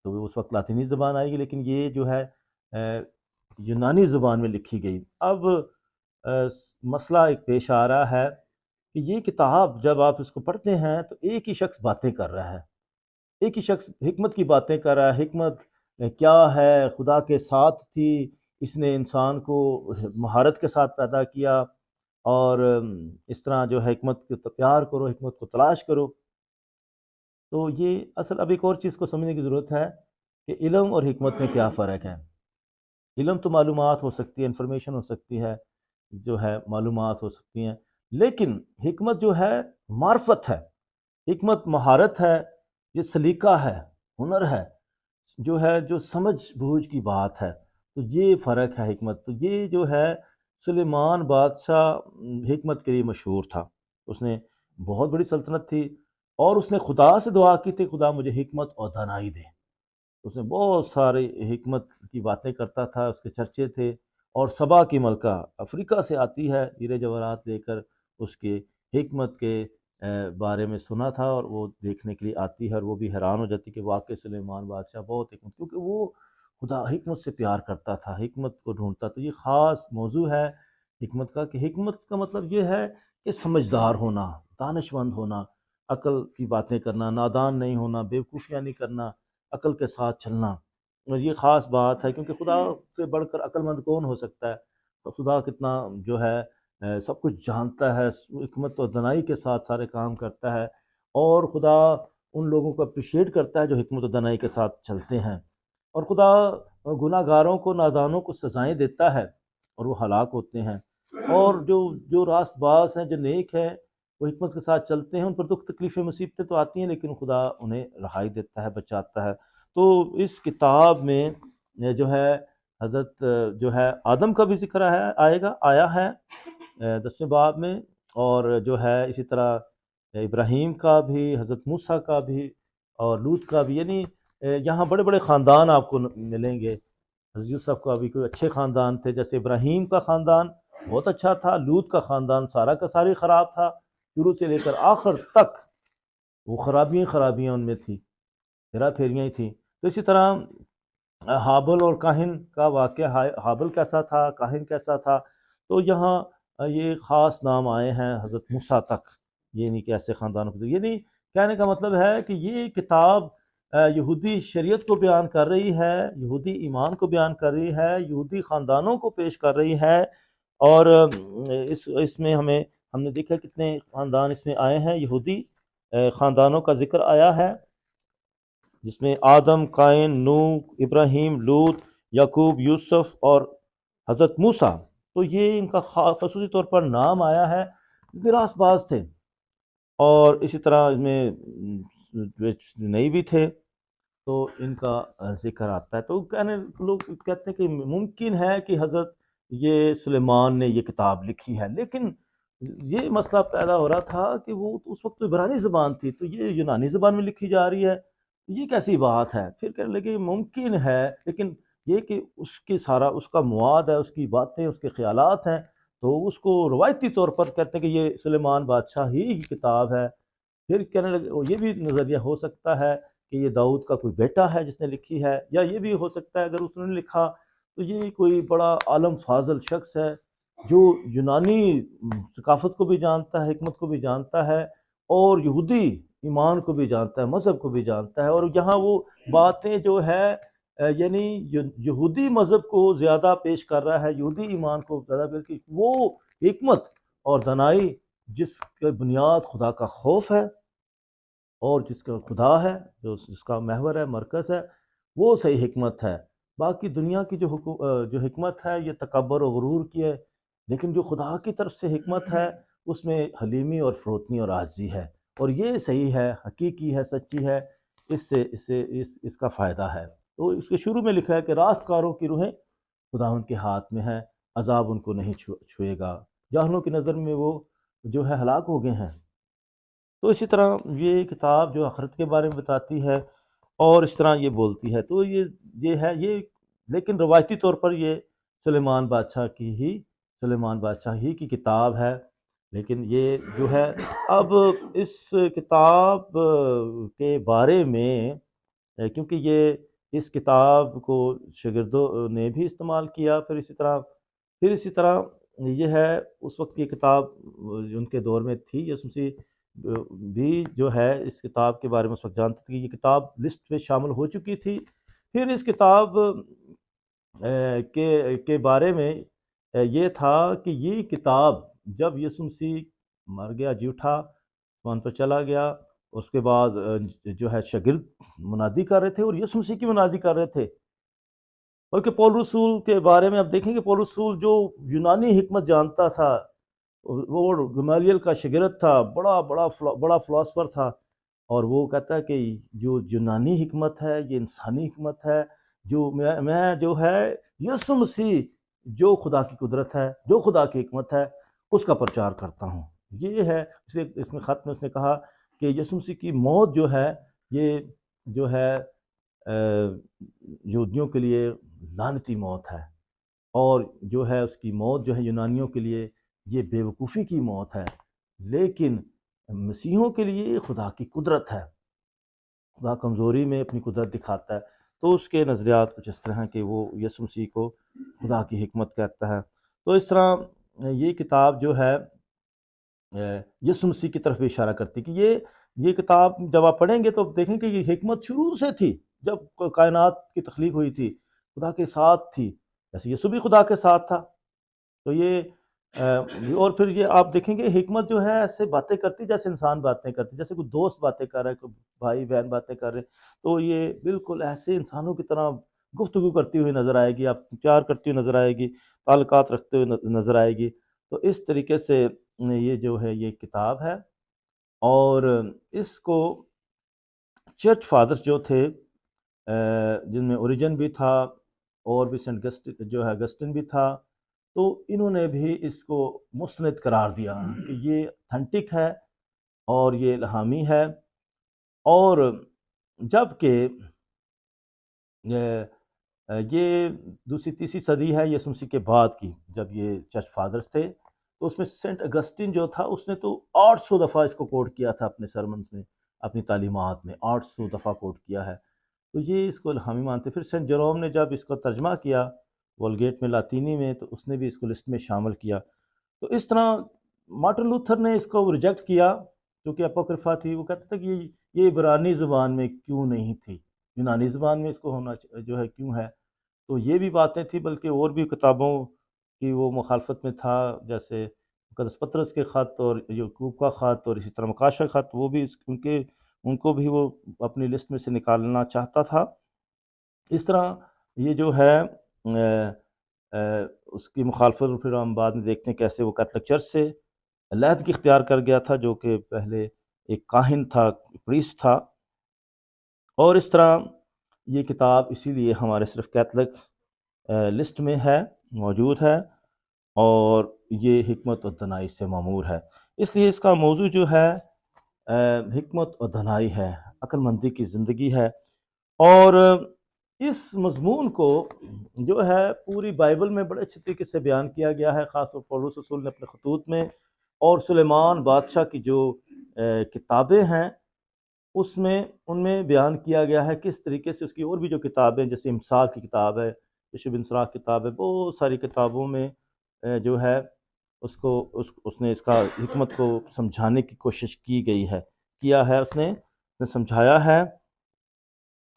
تو اس وقت لاطینی زبان آئے گی، لیکن یہ جو ہے یونانی زبان میں لکھی گئی۔ اب مسئلہ ایک پیش آ رہا ہے کہ یہ کتاب جب آپ اس کو پڑھتے ہیں تو ایک ہی شخص باتیں کر رہا ہے، ایک ہی شخص حکمت کی باتیں کر رہا ہے۔ حکمت کیا ہے؟ خدا کے ساتھ تھی، اس نے انسان کو مہارت کے ساتھ پیدا کیا، اور اس طرح جو ہے حکمت کو پیار کرو، حکمت کو تلاش کرو۔ تو یہ اصل اب ایک اور چیز کو سمجھنے کی ضرورت ہے کہ علم اور حکمت میں کیا فرق ہے۔ علم تو معلومات ہو سکتی ہے، انفارمیشن ہو سکتی ہے، جو ہے معلومات ہو سکتی ہیں، لیکن حکمت جو ہے معرفت ہے، حکمت مہارت ہے، یہ سلیقہ ہے، ہنر ہے، جو سمجھ بوجھ کی بات ہے۔ تو یہ فرق ہے حکمت۔ تو یہ جو ہے سلیمان بادشاہ حکمت کے لیے مشہور تھا، اس نے بہت بڑی سلطنت تھی، اور اس نے خدا سے دعا کی تھی، خدا مجھے حکمت اور دانائی دے۔ اس میں بہت سارے حکمت کی باتیں کرتا تھا، اس کے چرچے تھے، اور سبا کی ملکہ افریقہ سے آتی ہے ہیرے جواہرات لے کر، اس کے حکمت کے بارے میں سنا تھا، اور وہ دیکھنے کے لیے آتی ہے، اور وہ بھی حیران ہو جاتی کہ واقعی سلیمان بادشاہ بہت حکمت، کیونکہ وہ خدا حکمت سے پیار کرتا تھا، حکمت کو ڈھونڈتا۔ تو یہ خاص موضوع ہے حکمت کا، کہ حکمت کا مطلب یہ ہے کہ سمجھدار ہونا، دانش مند ہونا، عقل کی باتیں کرنا، نادان نہیں ہونا، بیوقوفیاں نہیں کرنا، عقل کے ساتھ چلنا۔ اور یہ خاص بات ہے، کیونکہ خدا سے بڑھ کر عقل مند کون ہو سکتا ہے؟ تو خدا کتنا جو ہے سب کچھ جانتا ہے، حکمت اور دانائی کے ساتھ سارے کام کرتا ہے، اور خدا ان لوگوں کو اپریشیٹ کرتا ہے جو حکمت اور دانائی کے ساتھ چلتے ہیں، اور خدا گناہ گاروں کو، نادانوں کو سزائیں دیتا ہے، اور وہ ہلاک ہوتے ہیں، اور جو راست باز ہیں، جو نیک ہیں، وہ حکمت کے ساتھ چلتے ہیں، ان پر دکھ تکلیفیں مصیبتیں تو آتی ہیں، لیکن خدا انہیں رہائی دیتا ہے، بچاتا ہے۔ تو اس کتاب میں جو ہے حضرت جو ہے آدم کا بھی ذکر آیا ہے 10ویں باب میں، اور جو ہے اسی طرح ابراہیم کا بھی، حضرت موسیٰ کا بھی، اور لوط کا بھی، یعنی یہاں بڑے بڑے خاندان آپ کو ملیں گے۔ حضرت یوسف کا بھی کوئی اچھے خاندان تھے، جیسے ابراہیم کا خاندان بہت اچھا تھا، لوط کا خاندان سارا کا ساری خراب تھا، شروع سے لے کر آخر تک وہ خرابیاں خرابیاں ان میں تھی، ہیرا پھیریاں ہی تھیں۔ تو اسی طرح حابل اور کاہن کا واقعہ، حابل کیسا تھا، کاہن کیسا تھا، تو یہاں یہ خاص نام آئے ہیں حضرت موسیٰ تک، یہ نہیں کہ ایسے خاندانوں کو، یہ نہیں کہنے کا مطلب ہے کہ یہ کتاب یہودی شریعت کو بیان کر رہی ہے، یہودی ایمان کو بیان کر رہی ہے، یہودی خاندانوں کو پیش کر رہی ہے، اور اس میں ہم نے دیکھا کتنے خاندان اس میں آئے ہیں، یہودی خاندانوں کا ذکر آیا ہے، جس میں آدم، قائن، نوح، ابراہیم، لوط، یعقوب، یوسف اور حضرت موسیٰ۔ تو یہ ان کا خصوصی طور پر نام آیا ہے، راست باز تھے، اور اسی طرح اس میں نئی بھی تھے، تو ان کا ذکر آتا ہے۔ تو لوگ کہتے ہیں کہ ممکن ہے کہ حضرت یہ سلیمان نے یہ کتاب لکھی ہے، لیکن یہ مسئلہ پیدا ہو رہا تھا کہ وہ اس وقت تو عبرانی زبان تھی، تو یہ یونانی زبان میں لکھی جا رہی ہے، یہ کیسی بات ہے؟ پھر کہنے لگے ممکن ہے، لیکن یہ کہ اس کے سارا اس کا مواد ہے، اس کی باتیں، اس کے خیالات ہیں، تو اس کو روایتی طور پر کہتے ہیں کہ یہ سلیمان بادشاہ ہی کی کتاب ہے۔ پھر کہنے لگے یہ بھی نظریہ ہو سکتا ہے کہ یہ داؤد کا کوئی بیٹا ہے جس نے لکھی ہے، یا یہ بھی ہو سکتا ہے اگر اس نے لکھا تو یہ کوئی بڑا عالم فاضل شخص ہے جو یونانی ثقافت کو بھی جانتا ہے، حکمت کو بھی جانتا ہے، اور یہودی ایمان کو بھی جانتا ہے، مذہب کو بھی جانتا ہے، اور یہاں وہ باتیں جو ہے یعنی یہودی مذہب کو زیادہ پیش کر رہا ہے، یہودی ایمان کو زیادہ، بلکہ وہ حکمت اور دانائی جس کے بنیاد خدا کا خوف ہے، اور جس کا خدا ہے، جس کا محور ہے، مرکز ہے، وہ صحیح حکمت ہے۔ باقی دنیا کی جو حکمت ہے یہ تکبر و غرور کی ہے، لیکن جو خدا کی طرف سے حکمت ہے اس میں حلیمی اور فروتنی اور عاجزی ہے، اور یہ صحیح ہے، حقیقی ہے، سچی ہے، اس کا فائدہ ہے۔ تو اس کے شروع میں لکھا ہے کہ راست کاروں کی روحیں خدا ان کے ہاتھ میں ہے، عذاب ان کو نہیں چھوئے گا، جاہلوں کی نظر میں وہ جو ہے ہلاک ہو گئے ہیں۔ تو اسی طرح یہ کتاب جو آخرت کے بارے میں بتاتی ہے، اور اس طرح یہ بولتی ہے، تو یہ ہے یہ، لیکن روایتی طور پر یہ سلیمان بادشاہ ہی کی کتاب ہے، لیکن یہ جو ہے اب اس کتاب کے بارے میں، کیونکہ یہ اس کتاب کو شاگردوں نے بھی استعمال کیا، پھر اسی طرح یہ ہے اس وقت یہ کتاب ان کے دور میں تھی، یسوع مسیح بھی جو ہے اس کتاب کے بارے میں اس وقت جانتے تھے کہ یہ کتاب لسٹ میں شامل ہو چکی تھی۔ پھر اس کتاب کے بارے میں یہ تھا کہ یہ کتاب جب یسوع مسیح مر گیا، جی اٹھا، آسمان پر چلا گیا، اس کے بعد جو ہے شاگرد منادی کر رہے تھے اور یسوع مسیح کی منادی کر رہے تھے۔ بلکہ پول رسول کے بارے میں آپ دیکھیں کہ پول رسول جو یونانی حکمت جانتا تھا، وہ گمالیل کا شاگرد تھا، بڑا فلاسفر تھا، اور وہ کہتا ہے کہ جو یونانی حکمت ہے یہ انسانی حکمت ہے، جو میں جو ہے یسوع مسیح جو خدا کی قدرت ہے، جو خدا کی حکمت ہے، اس کا پرچار کرتا ہوں۔ یہ ہے اس میں خط میں اس نے کہا کہ یسوع مسیح کی موت جو ہے یہ جو ہے یہودیوں کے لیے لعنتی موت ہے، اور جو ہے اس کی موت جو ہے یونانیوں کے لیے یہ بے وقوفی کی موت ہے، لیکن مسیحوں کے لیے یہ خدا کی قدرت ہے۔ خدا کمزوری میں اپنی قدرت دکھاتا ہے، تو اس کے نظریات کچھ اس طرح کہ وہ یسوع مسیح کو خدا کی حکمت کہتا ہے۔ تو اس طرح یہ کتاب جو ہے یسوع مسیح کی طرف بھی اشارہ کرتی کہ یہ کتاب جب آپ پڑھیں گے تو دیکھیں کہ یہ حکمت شروع سے تھی، جب کائنات کی تخلیق ہوئی تھی خدا کے ساتھ تھی، جیسے یسوع بھی خدا کے ساتھ تھا۔ تو یہ اور پھر یہ آپ دیکھیں گے حکمت جو ہے ایسے باتیں کرتی جیسے انسان باتیں کرتی، جیسے کوئی دوست باتیں کر رہا ہے، کوئی بھائی بہن باتیں کر رہے، تو یہ بالکل ایسے انسانوں کی طرح گفتگو کرتی ہوئی نظر آئے گی، آپ پیار کرتی ہوئی نظر آئے گی، تعلقات رکھتے ہوئے نظر آئے گی۔ تو اس طریقے سے یہ جو ہے یہ کتاب ہے، اور اس کو چرچ فادرز جو تھے جن میں اوریجن بھی تھا اور بھی سینٹ جو ہے اگسٹن بھی تھا، تو انہوں نے بھی اس کو مستند قرار دیا کہ یہ اتھینٹک ہے اور یہ الہامی ہے۔ اور جب کہ یہ دوسری تیسری صدی ہے یسوع مسیح کے بعد کی، جب یہ چرچ فادرز تھے، تو اس میں سینٹ اگسٹن جو تھا اس نے تو 800 دفعہ اس کو کوٹ کیا تھا اپنے سرمنز میں، اپنی تعلیمات میں 800 دفعہ کوٹ کیا ہے، تو یہ اس کو الہامی مانتے۔ پھر سینٹ جروم نے جب اس کو ترجمہ کیا وولگیٹ میں لاطینی میں، تو اس نے بھی اس کو لسٹ میں شامل کیا۔ تو اس طرح مارٹن لوتھر نے اس کو ریجیکٹ کیا کیونکہ اپوکرفا تھی، وہ کہتا تھا کہ یہ عبرانی زبان میں کیوں نہیں تھی، یونانی زبان میں اس کو ہونا جو ہے کیوں ہے۔ تو یہ بھی باتیں تھیں، بلکہ اور بھی کتابوں کی وہ مخالفت میں تھا، جیسے مقدس پطرس کے خط اور یعقوب کا خط اور اسی طرح مکاشہ خط، وہ بھی ان کو بھی وہ اپنی لسٹ میں سے نکالنا چاہتا تھا۔ اس طرح یہ جو ہے اس کی مخالفت پھر ہم بعد میں دیکھتے ہیں کیسے وہ کیتھولک چرچ سے علیحدگی اختیار کر گیا تھا، جو کہ پہلے ایک کاہن تھا، پریسٹ تھا۔ اور اس طرح یہ کتاب اسی لیے ہمارے صرف کیتھولک لسٹ میں ہے، موجود ہے، اور یہ حکمت و دانائی سے معمور ہے۔ اس لیے اس کا موضوع جو ہے حکمت و دانائی ہے، عقل مندی کی زندگی ہے، اور اس مضمون کو جو ہے پوری بائبل میں بڑے اچھے طریقے سے بیان کیا گیا ہے، خاص طور پر پولس رسول نے اپنے خطوط میں، اور سلیمان بادشاہ کی جو کتابیں ہیں ان میں بیان کیا گیا ہے کس طریقے سے اس کی اور بھی جو کتابیں، جیسے امثال کی کتاب ہے، یشوع بن سراخ کتاب ہے، بہت ساری کتابوں میں جو ہے اس نے اس کا حکمت کو سمجھانے کی کوشش کیا ہے، اس نے سمجھایا ہے۔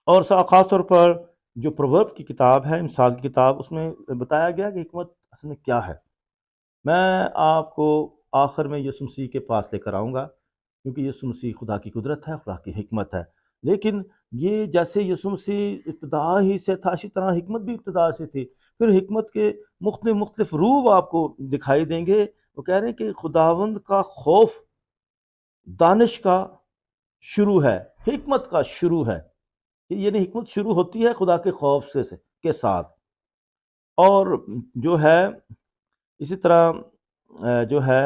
اور خاص طور پر جو پروورب کی کتاب ہے، امثال کی کتاب، اس میں بتایا گیا کہ حکمت اصل میں کیا ہے۔ میں آپ کو آخر میں یسوع مسیح کے پاس لے کر آؤں گا، کیونکہ یسوع مسیح خدا کی قدرت ہے، خدا کی حکمت ہے، لیکن یہ جیسے یسوع مسیح ابتدا ہی سے تھا، اسی طرح حکمت بھی ابتدا سے تھی۔ پھر حکمت کے مختلف روپ آپ کو دکھائی دیں گے۔ وہ کہہ رہے ہیں کہ خداوند کا خوف دانش کا شروع ہے، حکمت کا شروع ہے، یعنی حکمت شروع ہوتی ہے خدا کے خوف کے ساتھ۔ اور جو ہے اسی طرح جو ہے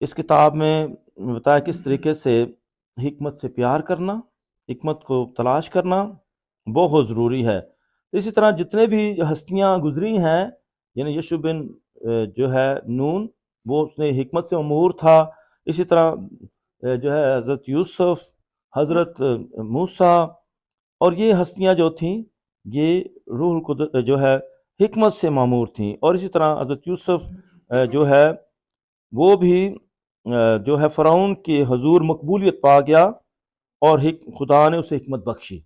اس کتاب میں بتایا کس طریقے سے حکمت سے پیار کرنا، حکمت کو تلاش کرنا بہت ضروری ہے۔ اسی طرح جتنے بھی ہستیاں گزری ہیں، یعنی یشوع بن جو ہے نون، وہ اس نے حکمت سے امور تھا۔ اسی طرح جو ہے حضرت یوسف، حضرت موسیٰ، اور یہ ہستیاں جو تھیں یہ روح القدس جو ہے حکمت سے معمور تھیں۔ اور اسی طرح حضرت یوسف جو ہے وہ بھی جو ہے فرعون کے حضور مقبولیت پا گیا، اور خدا نے اسے حکمت بخشی۔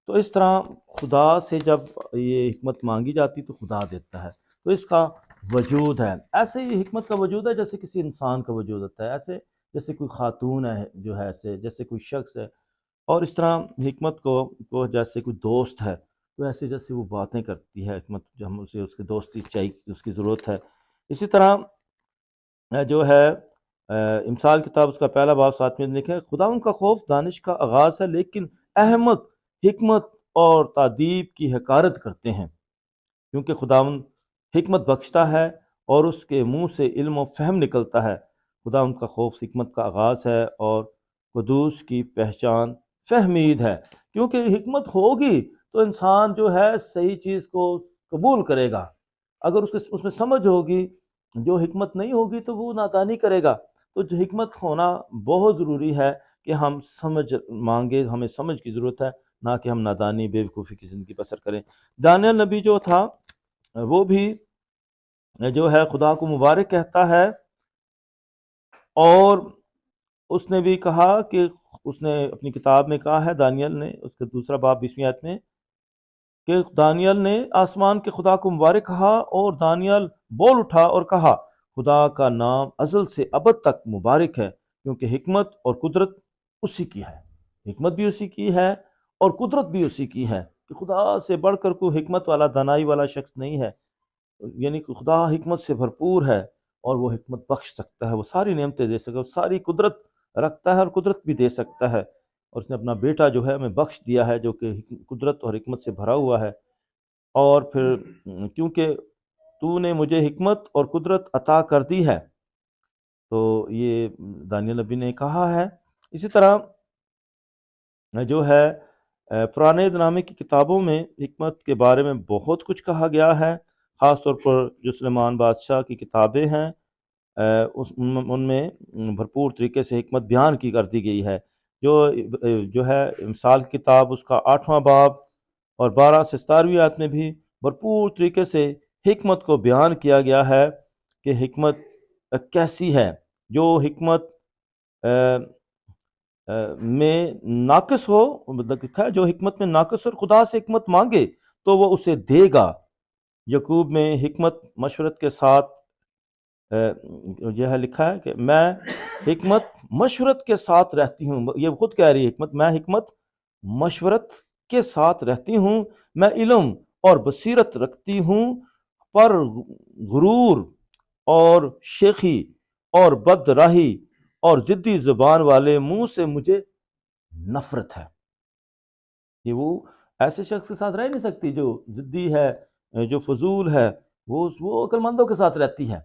تو اس طرح خدا سے جب یہ حکمت مانگی جاتی تو خدا دیتا ہے، تو اس کا وجود ہے۔ ایسے ہی حکمت کا وجود ہے جیسے کسی انسان کا وجود ہوتا ہے، ایسے جیسے کوئی خاتون ہے جو ہے ایسے، جیسے کوئی شخص ہے، اور اس طرح حکمت کو جیسے کوئی دوست ہے، تو ایسے جیسے وہ باتیں کرتی ہے حکمت، جو ہم اسے اس کی دوستی چاہیے، اس کی ضرورت ہے۔ اسی طرح جو ہے امثال کتاب اس کا پہلا باب 7 میں لکھا ہے، خداوند کا خوف دانش کا آغاز ہے، لیکن احمق حکمت اور تادیب کی حقارت کرتے ہیں، کیونکہ خداوند حکمت بخشتا ہے اور اس کے منہ سے علم و فہم نکلتا ہے۔ خداوند کا خوف حکمت کا آغاز ہے اور قدوس کی پہچان فہمید ہے، کیونکہ حکمت ہوگی تو انسان جو ہے صحیح چیز کو قبول کرے گا، اگر اس میں سمجھ ہوگی، جو حکمت نہیں ہوگی تو وہ نادانی کرے گا۔ تو جو حکمت ہونا بہت ضروری ہے کہ ہم سمجھ مانگے، ہمیں سمجھ کی ضرورت ہے، نہ کہ ہم نادانی بے وقوفی کی زندگی بسر کریں۔ دانیال نبی جو تھا وہ بھی جو ہے خدا کو مبارک کہتا ہے، اور اس نے بھی کہا کہ اس نے اپنی کتاب میں کہا ہے، دانیال نے اس کے دوسرا باب 20ویں آیت میں، کہ دانیال نے آسمان کے خدا کو مبارک کہا، اور دانیال بول اٹھا اور کہا، خدا کا نام ازل سے ابد تک مبارک ہے، کیونکہ حکمت اور قدرت اسی کی ہے۔ حکمت بھی اسی کی ہے اور قدرت بھی اسی کی ہے، کہ خدا سے بڑھ کر کوئی حکمت والا، دانائی والا شخص نہیں ہے، یعنی کہ خدا حکمت سے بھرپور ہے، اور وہ حکمت بخش سکتا ہے، وہ ساری نعمتیں دے سکتا ہے، وہ ساری قدرت رکھتا ہے اور قدرت بھی دے سکتا ہے، اور اس نے اپنا بیٹا جو ہے ہمیں بخش دیا ہے، جو کہ قدرت اور حکمت سے بھرا ہوا ہے۔ اور پھر کیونکہ تو نے مجھے حکمت اور قدرت عطا کر دی ہے، تو یہ دانیال نبی نے کہا ہے۔ اسی طرح جو ہے پرانے نامے کی کتابوں میں حکمت کے بارے میں بہت کچھ کہا گیا ہے، خاص طور پر جو سلیمان بادشاہ کی کتابیں ہیں، ان میں بھرپور طریقے سے حکمت بیان کی کر دی گئی ہے۔ جو ہے مثال کتاب اس کا 8واں باب اور 12 سے 17ویں آیت میں بھی بھرپور طریقے سے حکمت کو بیان کیا گیا ہے، کہ حکمت کیسی ہے۔ جو حکمت میں ناقص ہو، مطلب لکھا ہے جو حکمت میں ناقص اور خدا سے حکمت مانگے تو وہ اسے دے گا۔ یعقوب میں حکمت مشورت کے ساتھ یہ ہے لکھا ہے کہ میں حکمت مشورت کے ساتھ رہتی ہوں، یہ خود کہہ رہی ہے حکمت، میں حکمت مشورت کے ساتھ رہتی ہوں، میں علم اور بصیرت رکھتی ہوں، پر غرور اور شیخی اور بد راہی اور ضدی زبان والے منہ سے مجھے نفرت ہے۔ کہ وہ ایسے شخص کے ساتھ رہ نہیں سکتی جو ضدی ہے، جو فضول ہے، وہ عقل مندوں کے ساتھ رہتی ہے،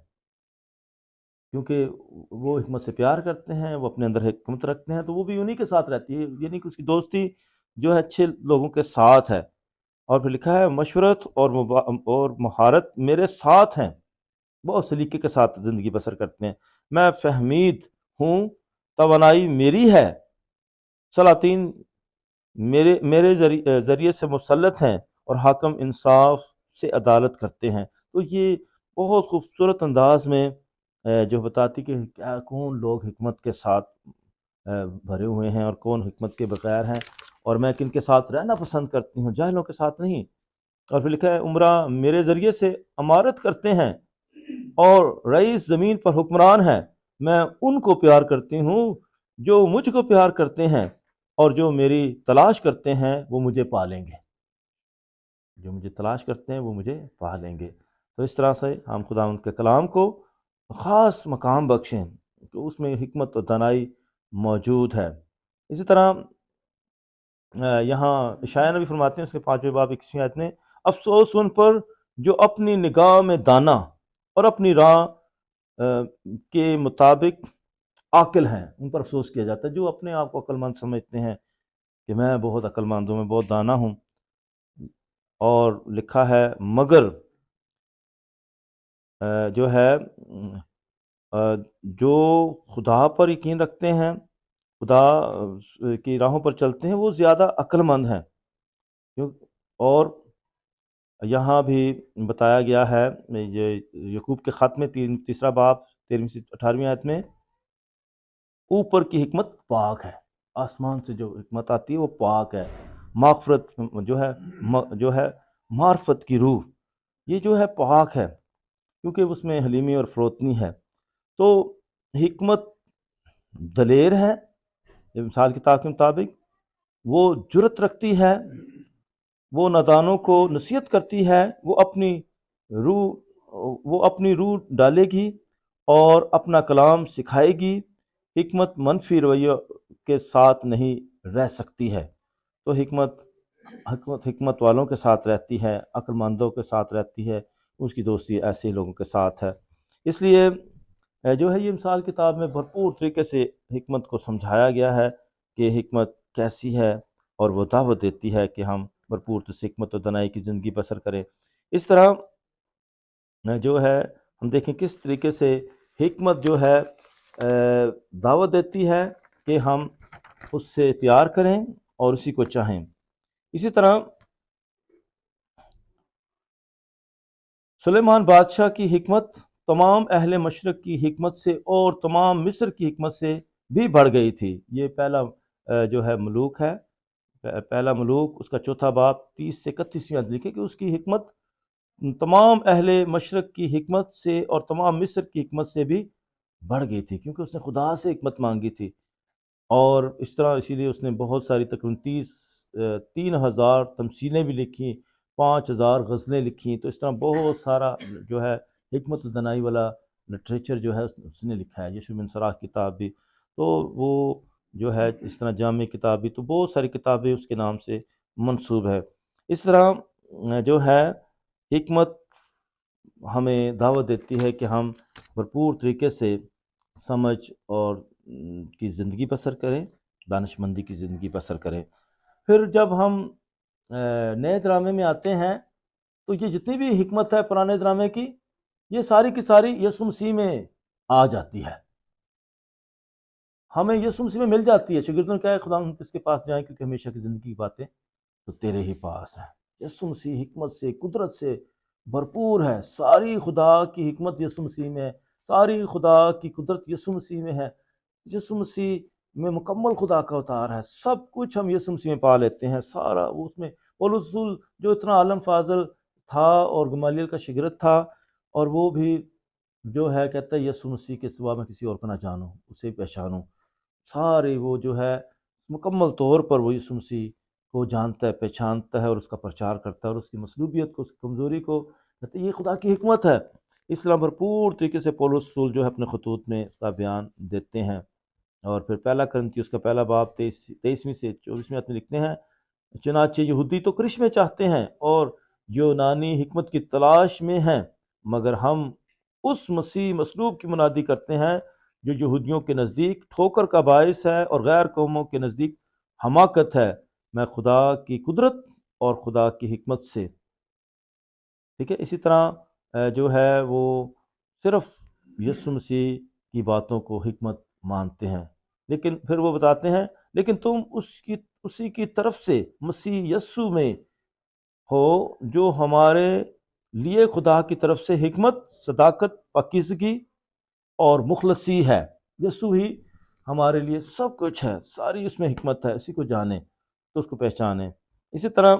کیونکہ وہ حکمت سے پیار کرتے ہیں، وہ اپنے اندر حکمت رکھتے ہیں، تو وہ بھی انہی کے ساتھ رہتی ہے، یعنی کہ اس کی دوستی جو ہے اچھے لوگوں کے ساتھ ہے۔ اور پھر لکھا ہے مشورت اور مہارت میرے ساتھ ہیں، بہت سلیقے کے ساتھ زندگی بسر کرتے ہیں، میں فہمید ہوں، توانائی میری ہے، سلاطین میرے ذریعے سے مسلط ہیں، اور حاکم انصاف سے عدالت کرتے ہیں۔ تو یہ بہت خوبصورت انداز میں جو بتاتی کہ کیا کون لوگ حکمت کے ساتھ بھرے ہوئے ہیں اور کون حکمت کے بغیر ہیں، اور میں کن کے ساتھ رہنا پسند کرتی ہوں، جاہلوں کے ساتھ نہیں۔ اور پھر لکھا ہے عمرہ میرے ذریعے سے امارت کرتے ہیں، اور رئیس زمین پر حکمران ہے، میں ان کو پیار کرتی ہوں جو مجھ کو پیار کرتے ہیں، اور جو میری تلاش کرتے ہیں وہ مجھے پا لیں گے، جو مجھے تلاش کرتے ہیں وہ مجھے پا لیں گے۔ تو اس طرح سے ہم خداوند کے کلام کو خاص مقام بخشیں کہ اس میں حکمت و دانائی موجود ہے۔ اسی طرح یہاں عشایہ نبی فرماتے ہیں اس کے 5ویں باب 21ویں آیت میں، افسوس ان پر جو اپنی نگاہ میں دانا اور اپنی راہ کے مطابق عاقل ہیں، ان پر افسوس کیا جاتا ہے، جو اپنے آپ کو عقل مند سمجھتے ہیں کہ میں بہت عقل مند ہوں، میں بہت دانا ہوں۔ اور لکھا ہے مگر جو ہے جو خدا پر یقین رکھتے ہیں، خدا کی راہوں پر چلتے ہیں، وہ زیادہ عقل مند ہیں۔ اور یہاں بھی بتایا گیا ہے یہ یعقوب کے خط میں 3 باب 13 سے 18ویں آیت میں، اوپر کی حکمت پاک ہے، آسمان سے جو حکمت آتی ہے وہ پاک ہے، مغفرت جو ہے معرفت کی روح، یہ جو ہے پاک ہے، کیونکہ اس میں حلیمی اور فروتنی ہے۔ تو حکمت دلیر ہے، مثال کتاب کے مطابق وہ جرت رکھتی ہے، وہ نادانوں کو نصیحت کرتی ہے، وہ اپنی روح ڈالے گی اور اپنا کلام سکھائے گی۔ حکمت منفی رویہ کے ساتھ نہیں رہ سکتی ہے، تو حکمت والوں کے ساتھ رہتی ہے، عقل مندوں کے ساتھ رہتی ہے، اس کی دوستی ایسے لوگوں کے ساتھ ہے۔ اس لیے جو ہے یہ مثال کتاب میں بھرپور طریقے سے حکمت کو سمجھایا گیا ہے کہ حکمت کیسی ہے، اور وہ دعوت دیتی ہے کہ ہم بھرپور طور سے حکمت و دانائی کی زندگی بسر کریں۔ اس طرح جو ہے ہم دیکھیں کس طریقے سے حکمت جو ہے دعوت دیتی ہے کہ ہم اس سے پیار کریں اور اسی کو چاہیں۔ اسی طرح سلیمان بادشاہ کی حکمت تمام اہل مشرق کی حکمت سے اور تمام مصر کی حکمت سے بھی بڑھ گئی تھی۔ یہ پہلا جو ہے ملوک ہے، پہلا ملوک اس کا 4 باب 30 سے 31 میں لکھے کہ اس کی حکمت تمام اہل مشرق کی حکمت سے اور تمام مصر کی حکمت سے بھی بڑھ گئی تھی، کیونکہ اس نے خدا سے حکمت مانگی تھی۔ اور اس طرح اسی لیے اس نے بہت ساری تقریباً 3,000 تمثیلیں بھی لکھی، 5,000 غزلیں لکھی۔ تو اس طرح بہت سارا جو ہے حکمت و دانائی والا لٹریچر جو ہے اس نے لکھا ہے۔ یشوع بن سراح کتاب بھی، تو وہ جو ہے اس طرح جامع کتاب بھی، تو بہت ساری کتابیں اس کے نام سے منسوب ہے۔ اس طرح جو ہے حکمت ہمیں دعوت دیتی ہے کہ ہم بھرپور طریقے سے سمجھ اور کی زندگی بسر کریں، دانش مندی کی زندگی بسر کریں۔ پھر جب ہم نئے ڈرامے میں آتے ہیں تو یہ جتنی بھی حکمت ہے پرانے ڈرامے کی، یہ ساری کی ساری یسوع مسیح میں آ جاتی ہے، ہمیں یسوع مسیح میں مل جاتی ہے۔ شاگردوں نے کہا ہے خدا ہم کس کے پاس جائیں، کیونکہ ہمیشہ کی زندگی کی باتیں تو تیرے ہی پاس ہیں۔ یسوع مسیح حکمت سے، قدرت سے بھرپور ہے، ساری خدا کی حکمت یسوع مسیح میں ہے، ساری خدا کی قدرت یسوع مسیح میں ہے۔ یسوع مسیح میں مکمل خدا کا اتار ہے، سب کچھ ہم یسوع مسیح میں پا لیتے ہیں، سارا وہ اس میں۔ پولس رسول جو اتنا عالم فاضل تھا اور گمالیل کا شاگرد تھا، اور وہ بھی جو ہے کہتا ہے یسوع مسیح کے سوا میں کسی اور کو نہ جانوں، اسے پہچانوں۔ سارے وہ جو ہے مکمل طور پر وہ یسوع مسیح کو جانتا ہے، پہچانتا ہے، اور اس کا پرچار کرتا ہے، اور اس کی مصلوبیت کو، اس کی کمزوری کو کہتے ہیں یہ خدا کی حکمت ہے۔ اس طرح بھرپور طریقے سے پولس رسول جو ہے اپنے خطوط میں اس کا بیان دیتے ہیں۔ اور پھر پہلا کرنتھی اس کا پہلا باب 23ویں سے 24ویں آیت میں لکھتے ہیں، چنانچہ یہودی تو کرشمے چاہتے ہیں اور یونانی حکمت کی تلاش میں ہیں، مگر ہم اس مسیح مصلوب کی منادی کرتے ہیں جو یہودیوں کے نزدیک ٹھوکر کا باعث ہے اور غیر قوموں کے نزدیک حماقت ہے، میں خدا کی قدرت اور خدا کی حکمت سے۔ ٹھیک ہے، اسی طرح جو ہے وہ صرف یسوع مسیح کی باتوں کو حکمت مانتے ہیں، لیکن پھر وہ بتاتے ہیں لیکن تم اسی کی طرف سے مسیح یسوع میں ہو جو ہمارے لیے خدا کی طرف سے حکمت، صداقت، پاکیزگی اور مخلصی ہے۔ یسوع ہی ہمارے لیے سب کچھ ہے، ساری اس میں حکمت ہے، اسی کو جانیں تو اس کو پہچانیں۔ اسی طرح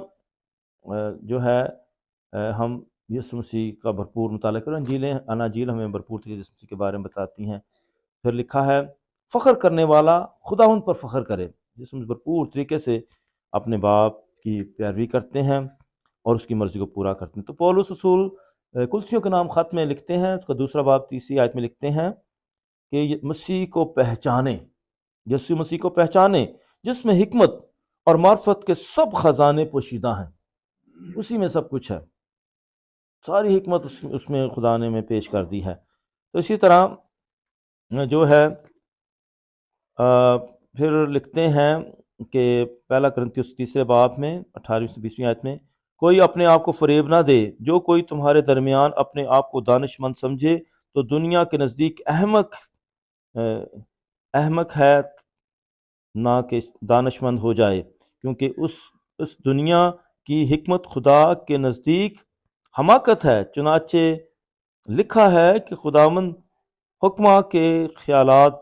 جو ہے ہم یسوع مسیح کا بھرپور مطالعہ کریں، اناجیل ہمیں بھرپور یسوع مسیح کے بارے میں بتاتی ہیں۔ پھر لکھا ہے فخر کرنے والا خداوند پر فخر کرے۔ یسوع مسیح بھرپور طریقے سے اپنے باپ کی پیروی کرتے ہیں اور اس کی مرضی کو پورا کرتے ہیں۔ تو پولس رسول کلسیوں کے نام خط میں لکھتے ہیں، اس کا 2 باب 30 آیت میں لکھتے ہیں کہ مسیح کو پہچانیں، یسوع مسیح کو پہچانیں جس میں حکمت اور معرفت کے سب خزانے پوشیدہ ہیں۔ اسی میں سب کچھ ہے، ساری حکمت اس میں خدا نے میں پیش کر دی ہے۔ تو اسی طرح جو ہے پھر لکھتے ہیں کہ پہلا کرنتھی 3 باب میں 18 سے 20 آیت میں، کوئی اپنے آپ کو فریب نہ دے، جو کوئی تمہارے درمیان اپنے آپ کو دانش مند سمجھے تو دنیا کے نزدیک احمق ہے، نہ کہ دانش مند ہو جائے، کیونکہ اس دنیا کی حکمت خدا کے نزدیک حماقت ہے۔ چنانچہ لکھا ہے کہ خداوند حکماں کے خیالات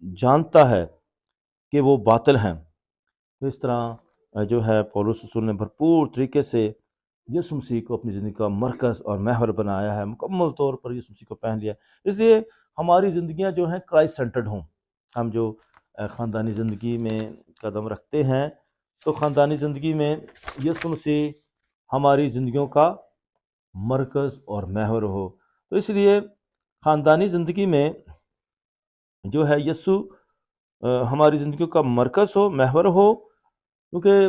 جانتا ہے کہ وہ باطل ہیں۔ تو اس طرح جو ہے پولس رسول نے بھرپور طریقے سے یسوع مسیح کو اپنی زندگی کا مرکز اور محور بنایا ہے، مکمل طور پر یسوع مسیح کو پہن لیا۔ اس لیے ہماری زندگیاں جو ہیں کرائسٹ سینٹرڈ ہوں، ہم جو خاندانی زندگی میں قدم رکھتے ہیں تو خاندانی زندگی میں یسوع مسیح ہماری زندگیوں کا مرکز اور محور ہو، تو اس لیے خاندانی زندگی میں جو ہے یسوع ہماری زندگیوں کا مرکز ہو، محور ہو، کیونکہ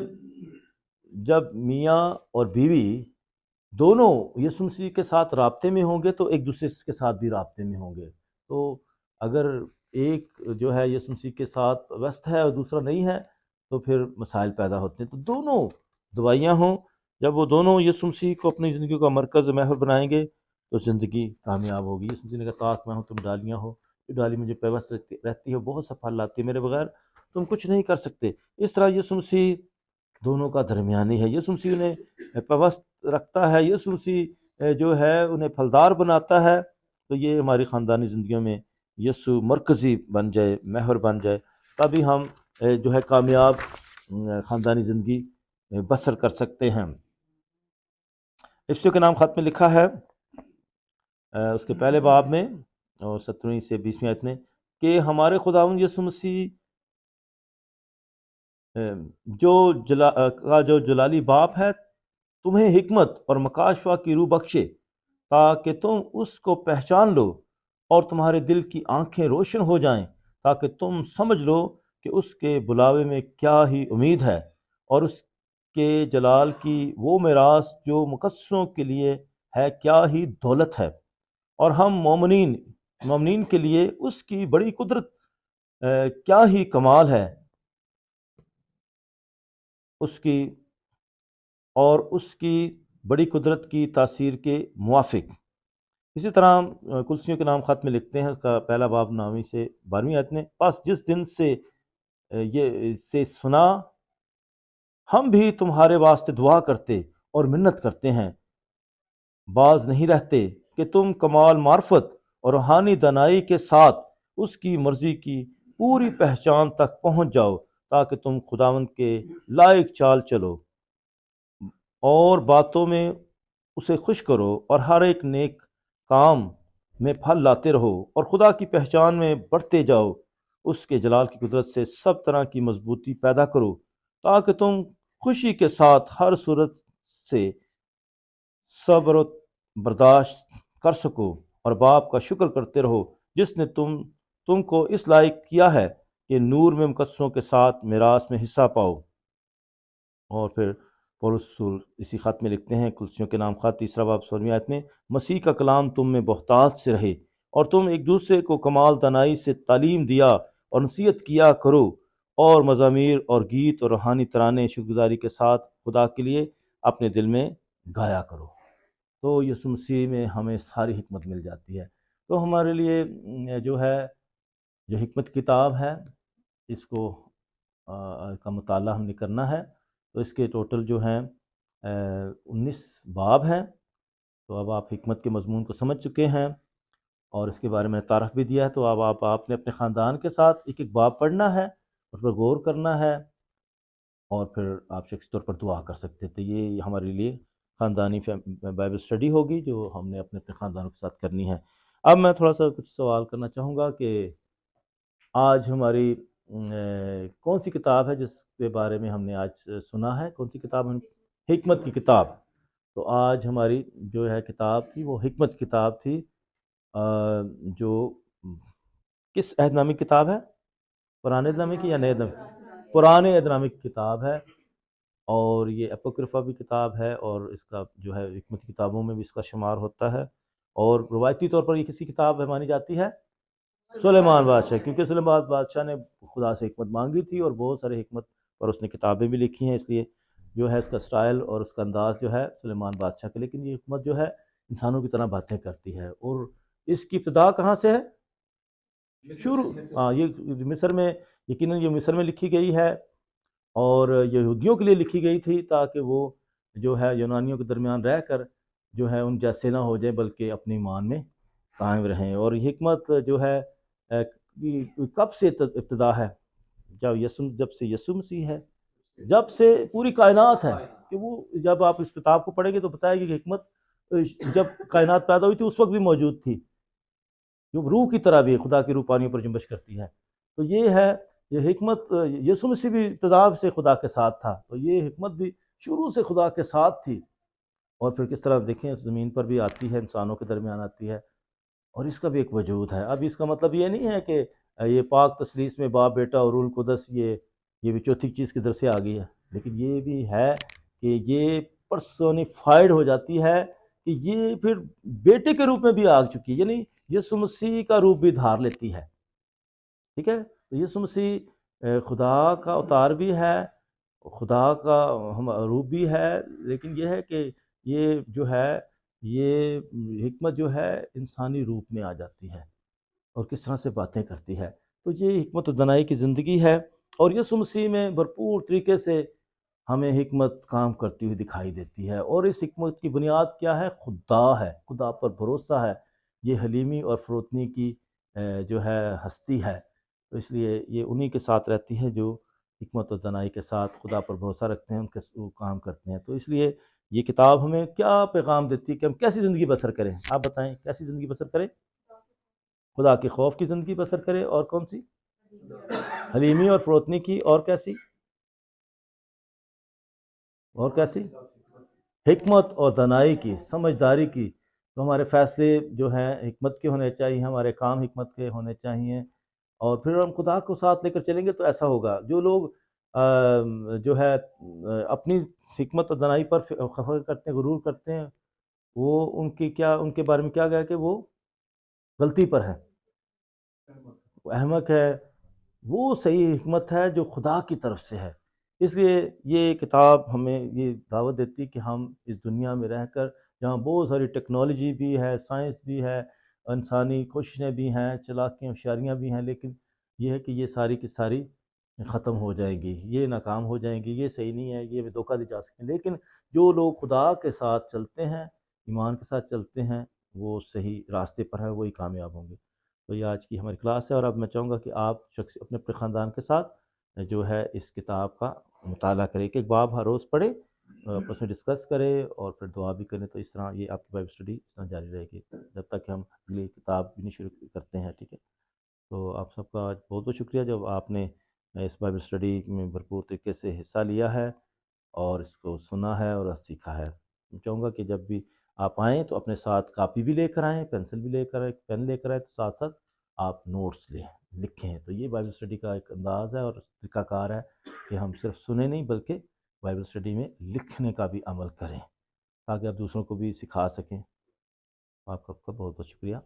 جب میاں اور بیوی دونوں یسوع مسیح کے ساتھ رابطے میں ہوں گے تو ایک دوسرے کے ساتھ بھی رابطے میں ہوں گے۔ تو اگر ایک جو ہے یسوع مسیح کے ساتھ وصل ہے اور دوسرا نہیں ہے تو پھر مسائل پیدا ہوتے ہیں۔ تو دونوں دعائیاں ہوں، جب وہ دونوں یسوع مسیح کو اپنی زندگی کا مرکز محور بنائیں گے تو زندگی کامیاب ہوگی۔ یسوع مسیح نے کہا تاک میں ہوں تم ڈالیاں ہو، جو ڈالی مجھے پیوست رہتی ہے بہت سا پھل لاتی ہے، میرے بغیر تم کچھ نہیں کر سکتے۔ اس طرح یسوع مسیح دونوں کا درمیانی ہے، یسوع مسیح انہیں پیوست رکھتا ہے، یسوع مسیح جو ہے انہیں پھلدار بناتا ہے۔ تو یہ ہماری خاندانی زندگیوں میں یسوع مرکزی بن جائے، محور بن جائے، تبھی ہم جو ہے کامیاب خاندانی زندگی بسر کر سکتے ہیں۔ افسیوں کے نام خط میں لکھا ہے اس کے پہلے باب میں اور 17ویں سے 20ویں آیت میں کہ ہمارے خداوند یسوع مسیح جو جلالی باپ ہے تمہیں حکمت اور مکاشفہ کی روح بخشے تاکہ تم اس کو پہچان لو اور تمہارے دل کی آنکھیں روشن ہو جائیں، تاکہ تم سمجھ لو کہ اس کے بلاوے میں کیا ہی امید ہے اور اس کے جلال کی وہ میراث جو مقدسوں کے لیے ہے کیا ہی دولت ہے، اور ہم مومنین کے لیے اس کی بڑی قدرت کیا ہی کمال ہے، اس کی بڑی قدرت کی تاثیر کے موافق۔ اسی طرح کلسیوں کے نام خط میں لکھتے ہیں اس کا پہلا باب 9 سے 12 آیت میں پس جس دن سے سنا ہم بھی تمہارے واسطے دعا کرتے اور منت کرتے ہیں، باز نہیں رہتے کہ تم کمال معرفت اور روحانی دانائی کے ساتھ اس کی مرضی کی پوری پہچان تک پہنچ جاؤ، تاکہ تم خداوند کے لائق چال چلو اور باتوں میں اسے خوش کرو اور ہر ایک نیک کام میں پھل لاتے رہو اور خدا کی پہچان میں بڑھتے جاؤ، اس کے جلال کی قدرت سے سب طرح کی مضبوطی پیدا کرو، تاکہ تم خوشی کے ساتھ ہر صورت سے صبر و برداشت کر سکو اور باپ کا شکر کرتے رہو جس نے تم کو اس لائق کیا ہے کہ نور میں مقدسوں کے ساتھ میراث میں حصہ پاؤ۔ اور پھر پولس رسول اسی خط میں لکھتے ہیں کلسیوں کے نام خط 3 باب 16 آیت میں مسیح کا کلام تم میں بہتات سے رہے اور تم ایک دوسرے کو کمال دانائی سے تعلیم دیا اور نصیحت کیا کرو اور مزامیر اور گیت اور روحانی ترانے شکرگزاری کے ساتھ خدا کے لیے اپنے دل میں گایا کرو۔ تو یسوع مسیح میں ہمیں ساری حکمت مل جاتی ہے۔ تو ہمارے لیے جو حکمت کتاب ہے اس کو کا مطالعہ ہم نے کرنا ہے، تو اس کے ٹوٹل جو ہیں 19 باب ہیں۔ تو اب آپ حکمت کے مضمون کو سمجھ چکے ہیں اور اس کے بارے میں تعارف بھی دیا ہے، تو اب آپ نے اپنے خاندان کے ساتھ ایک باب پڑھنا ہے، اس پر غور کرنا ہے اور پھر آپ شخصی طور پر دعا کر سکتے تھے۔ یہ ہمارے لیے خاندانی بائبل اسٹڈی ہوگی جو ہم نے اپنے خاندانوں کے ساتھ کرنی ہے۔ اب میں تھوڑا سا کچھ سوال کرنا چاہوں گا کہ آج ہماری کون سی کتاب ہے جس کے بارے میں ہم نے آج سنا ہے؟ کون سی کتاب؟ حکمت کی کتاب۔ تو آج ہماری جو کتاب تھی وہ حکمت کتاب تھی، جو کس عہد نامی کتاب ہے؟ پرانے عہد نامی کی یا نئے عہد نامی؟ پرانے عہد نامی کی کتاب ہے، اور یہ اپوکرفا بھی کتاب ہے، اور اس کا جو ہے حکمت کتابوں میں بھی اس کا شمار ہوتا ہے، اور روایتی طور پر یہ کسی کتاب مانی جاتی ہے؟ سلیمان بادشاہ، کیونکہ سلیمان بادشاہ نے خدا سے حکمت مانگی تھی اور بہت سارے حکمت پر اس نے کتابیں بھی لکھی ہیں، اس لیے جو ہے اس کا سٹائل اور اس کا انداز جو ہے سلیمان بادشاہ کے، لیکن یہ حکمت جو ہے انسانوں کی طرح باتیں کرتی ہے۔ اور اس کی ابتدا کہاں سے ہے؟ شروع یہ مصر میں، یقیناً یہ مصر میں لکھی گئی ہے اور یہودیوں کے لیے لکھی گئی تھی تاکہ وہ جو ہے یونانیوں کے درمیان رہ کر جو ہے ان جیسے نہ ہو جائے بلکہ اپنے ایمان میں قائم رہیں۔ اور یہ حکمت جو ہے کب سے ابتدا ہے؟ جب سے یسوع مسیح ہے، جب سے پوری کائنات ہے، کہ وہ جب آپ اس کتاب کو پڑھیں گے تو بتائے گی کہ حکمت جب کائنات پیدا ہوئی تھی اس وقت بھی موجود تھی، جو روح کی طرح بھی خدا کی روح پانیوں پر جنبش کرتی ہے۔ تو یہ ہے یہ حکمت. یسوع مسیح بھی ابتدا سے خدا کے ساتھ تھا، تو یہ حکمت بھی شروع سے خدا کے ساتھ تھی، اور پھر کس طرح دیکھیں اس زمین پر بھی آتی ہے، انسانوں کے درمیان آتی ہے، اور اس کا بھی ایک وجود ہے. اب اس کا مطلب یہ نہیں ہے کہ یہ پاک تثلیث میں باپ بیٹا اور روح القدس یہ بھی چوتھی چیز کی در سے آ گئی ہے، لیکن یہ بھی ہے کہ یہ پرسونیفائڈ ہو جاتی ہے کہ یہ پھر بیٹے کے روپ میں بھی آ چکی ہے، یعنی یسوع مسیح کا روپ بھی دھار لیتی ہے. ٹھیک ہے، تو یسوع مسیح خدا کا اوتار بھی ہے، خدا کا ہم روپ بھی ہے، لیکن یہ ہے کہ یہ جو ہے یہ حکمت جو ہے انسانی روپ میں آ جاتی ہے اور کس طرح سے باتیں کرتی ہے. تو یہ حکمت و دانائی کی زندگی ہے، اور یسوع مسیح میں بھرپور طریقے سے ہمیں حکمت کام کرتی ہوئی دکھائی دیتی ہے. اور اس حکمت کی بنیاد کیا ہے؟ خدا ہے، خدا پر بھروسہ ہے. یہ حلیمی اور فروتنی کی جو ہے ہستی ہے. تو اس لیے یہ انہی کے ساتھ رہتی ہے جو حکمت و دانائی کے ساتھ خدا پر بھروسہ رکھتے ہیں، ان کے وہ کام کرتے ہیں. تو اس لیے یہ کتاب ہمیں کیا پیغام دیتی ہے کہ ہم کیسی زندگی بسر کریں؟ آپ بتائیں، کیسی زندگی بسر کریں؟ خدا کے خوف کی زندگی بسر کریں. اور کون سی؟ حلیمی اور فروتنی کی. اور کیسی؟ اور کیسی؟ حکمت اور دانائی کی، سمجھداری کی. تو ہمارے فیصلے جو ہیں حکمت کے ہونے چاہیے، ہمارے کام حکمت کے ہونے چاہیے، اور پھر ہم خدا کو ساتھ لے کر چلیں گے تو ایسا ہوگا. جو لوگ جو ہے اپنی حکمت اور دانائی پر فخر کرتے ہیں، غرور کرتے ہیں، وہ ان کے بارے میں کیا گیا کہ وہ غلطی پر ہے، وہ احمق ہے. وہ صحیح حکمت ہے جو خدا کی طرف سے ہے. اس لیے یہ کتاب ہمیں یہ دعوت دیتی کہ ہم اس دنیا میں رہ کر، جہاں بہت ساری ٹیکنالوجی بھی ہے، سائنس بھی ہے، انسانی کوششیں بھی ہیں، چلاکیاں ہوشیاریاں بھی ہیں، لیکن یہ ہے کہ یہ ساری کی ساری ختم ہو جائیں گی، یہ ناکام ہو جائیں گی، یہ صحیح نہیں ہے، یہ دھوکہ دی جا سکیں. لیکن جو لوگ خدا کے ساتھ چلتے ہیں، ایمان کے ساتھ چلتے ہیں، وہ صحیح راستے پر ہیں، وہی کامیاب ہوں گے. تو یہ آج کی ہماری کلاس ہے، اور اب میں چاہوں گا کہ آپ اپنے اپنے خاندان کے ساتھ جو ہے اس کتاب کا مطالعہ کریں، ایک ایک باب ہر روز پڑھیں، آپس میں ڈسکس کریں، اور پھر دعا بھی کریں. تو اس طرح یہ آپ کی بائبل اسٹڈی اس طرح جاری رہے گی جب تک کہ ہم اگلی کتاب بھی نہیں شروع کرتے ہیں. ٹھیک ہے، تو آپ سب کا آج بہت بہت شکریہ جب آپ نے اس بائبل اسٹڈی میں بھرپور طریقے سے حصہ لیا ہے اور اس کو سنا ہے اور سیکھا ہے. میں چاہوں گا کہ جب بھی آپ آئیں تو اپنے ساتھ کاپی بھی لے کر آئیں، پینسل بھی لے کر آئیں، پین لے کر آئیں، تو ساتھ ساتھ آپ نوٹس لیں، لکھیں. تو یہ بائبل اسٹڈی کا ایک انداز ہے اور طریقہ کار ہے کہ ہم صرف سنیں نہیں بلکہ بائبل اسٹڈی میں لکھنے کا بھی عمل کریں تاکہ آپ دوسروں کو بھی سکھا سکیں. آپ کا بہت بہت شکریہ.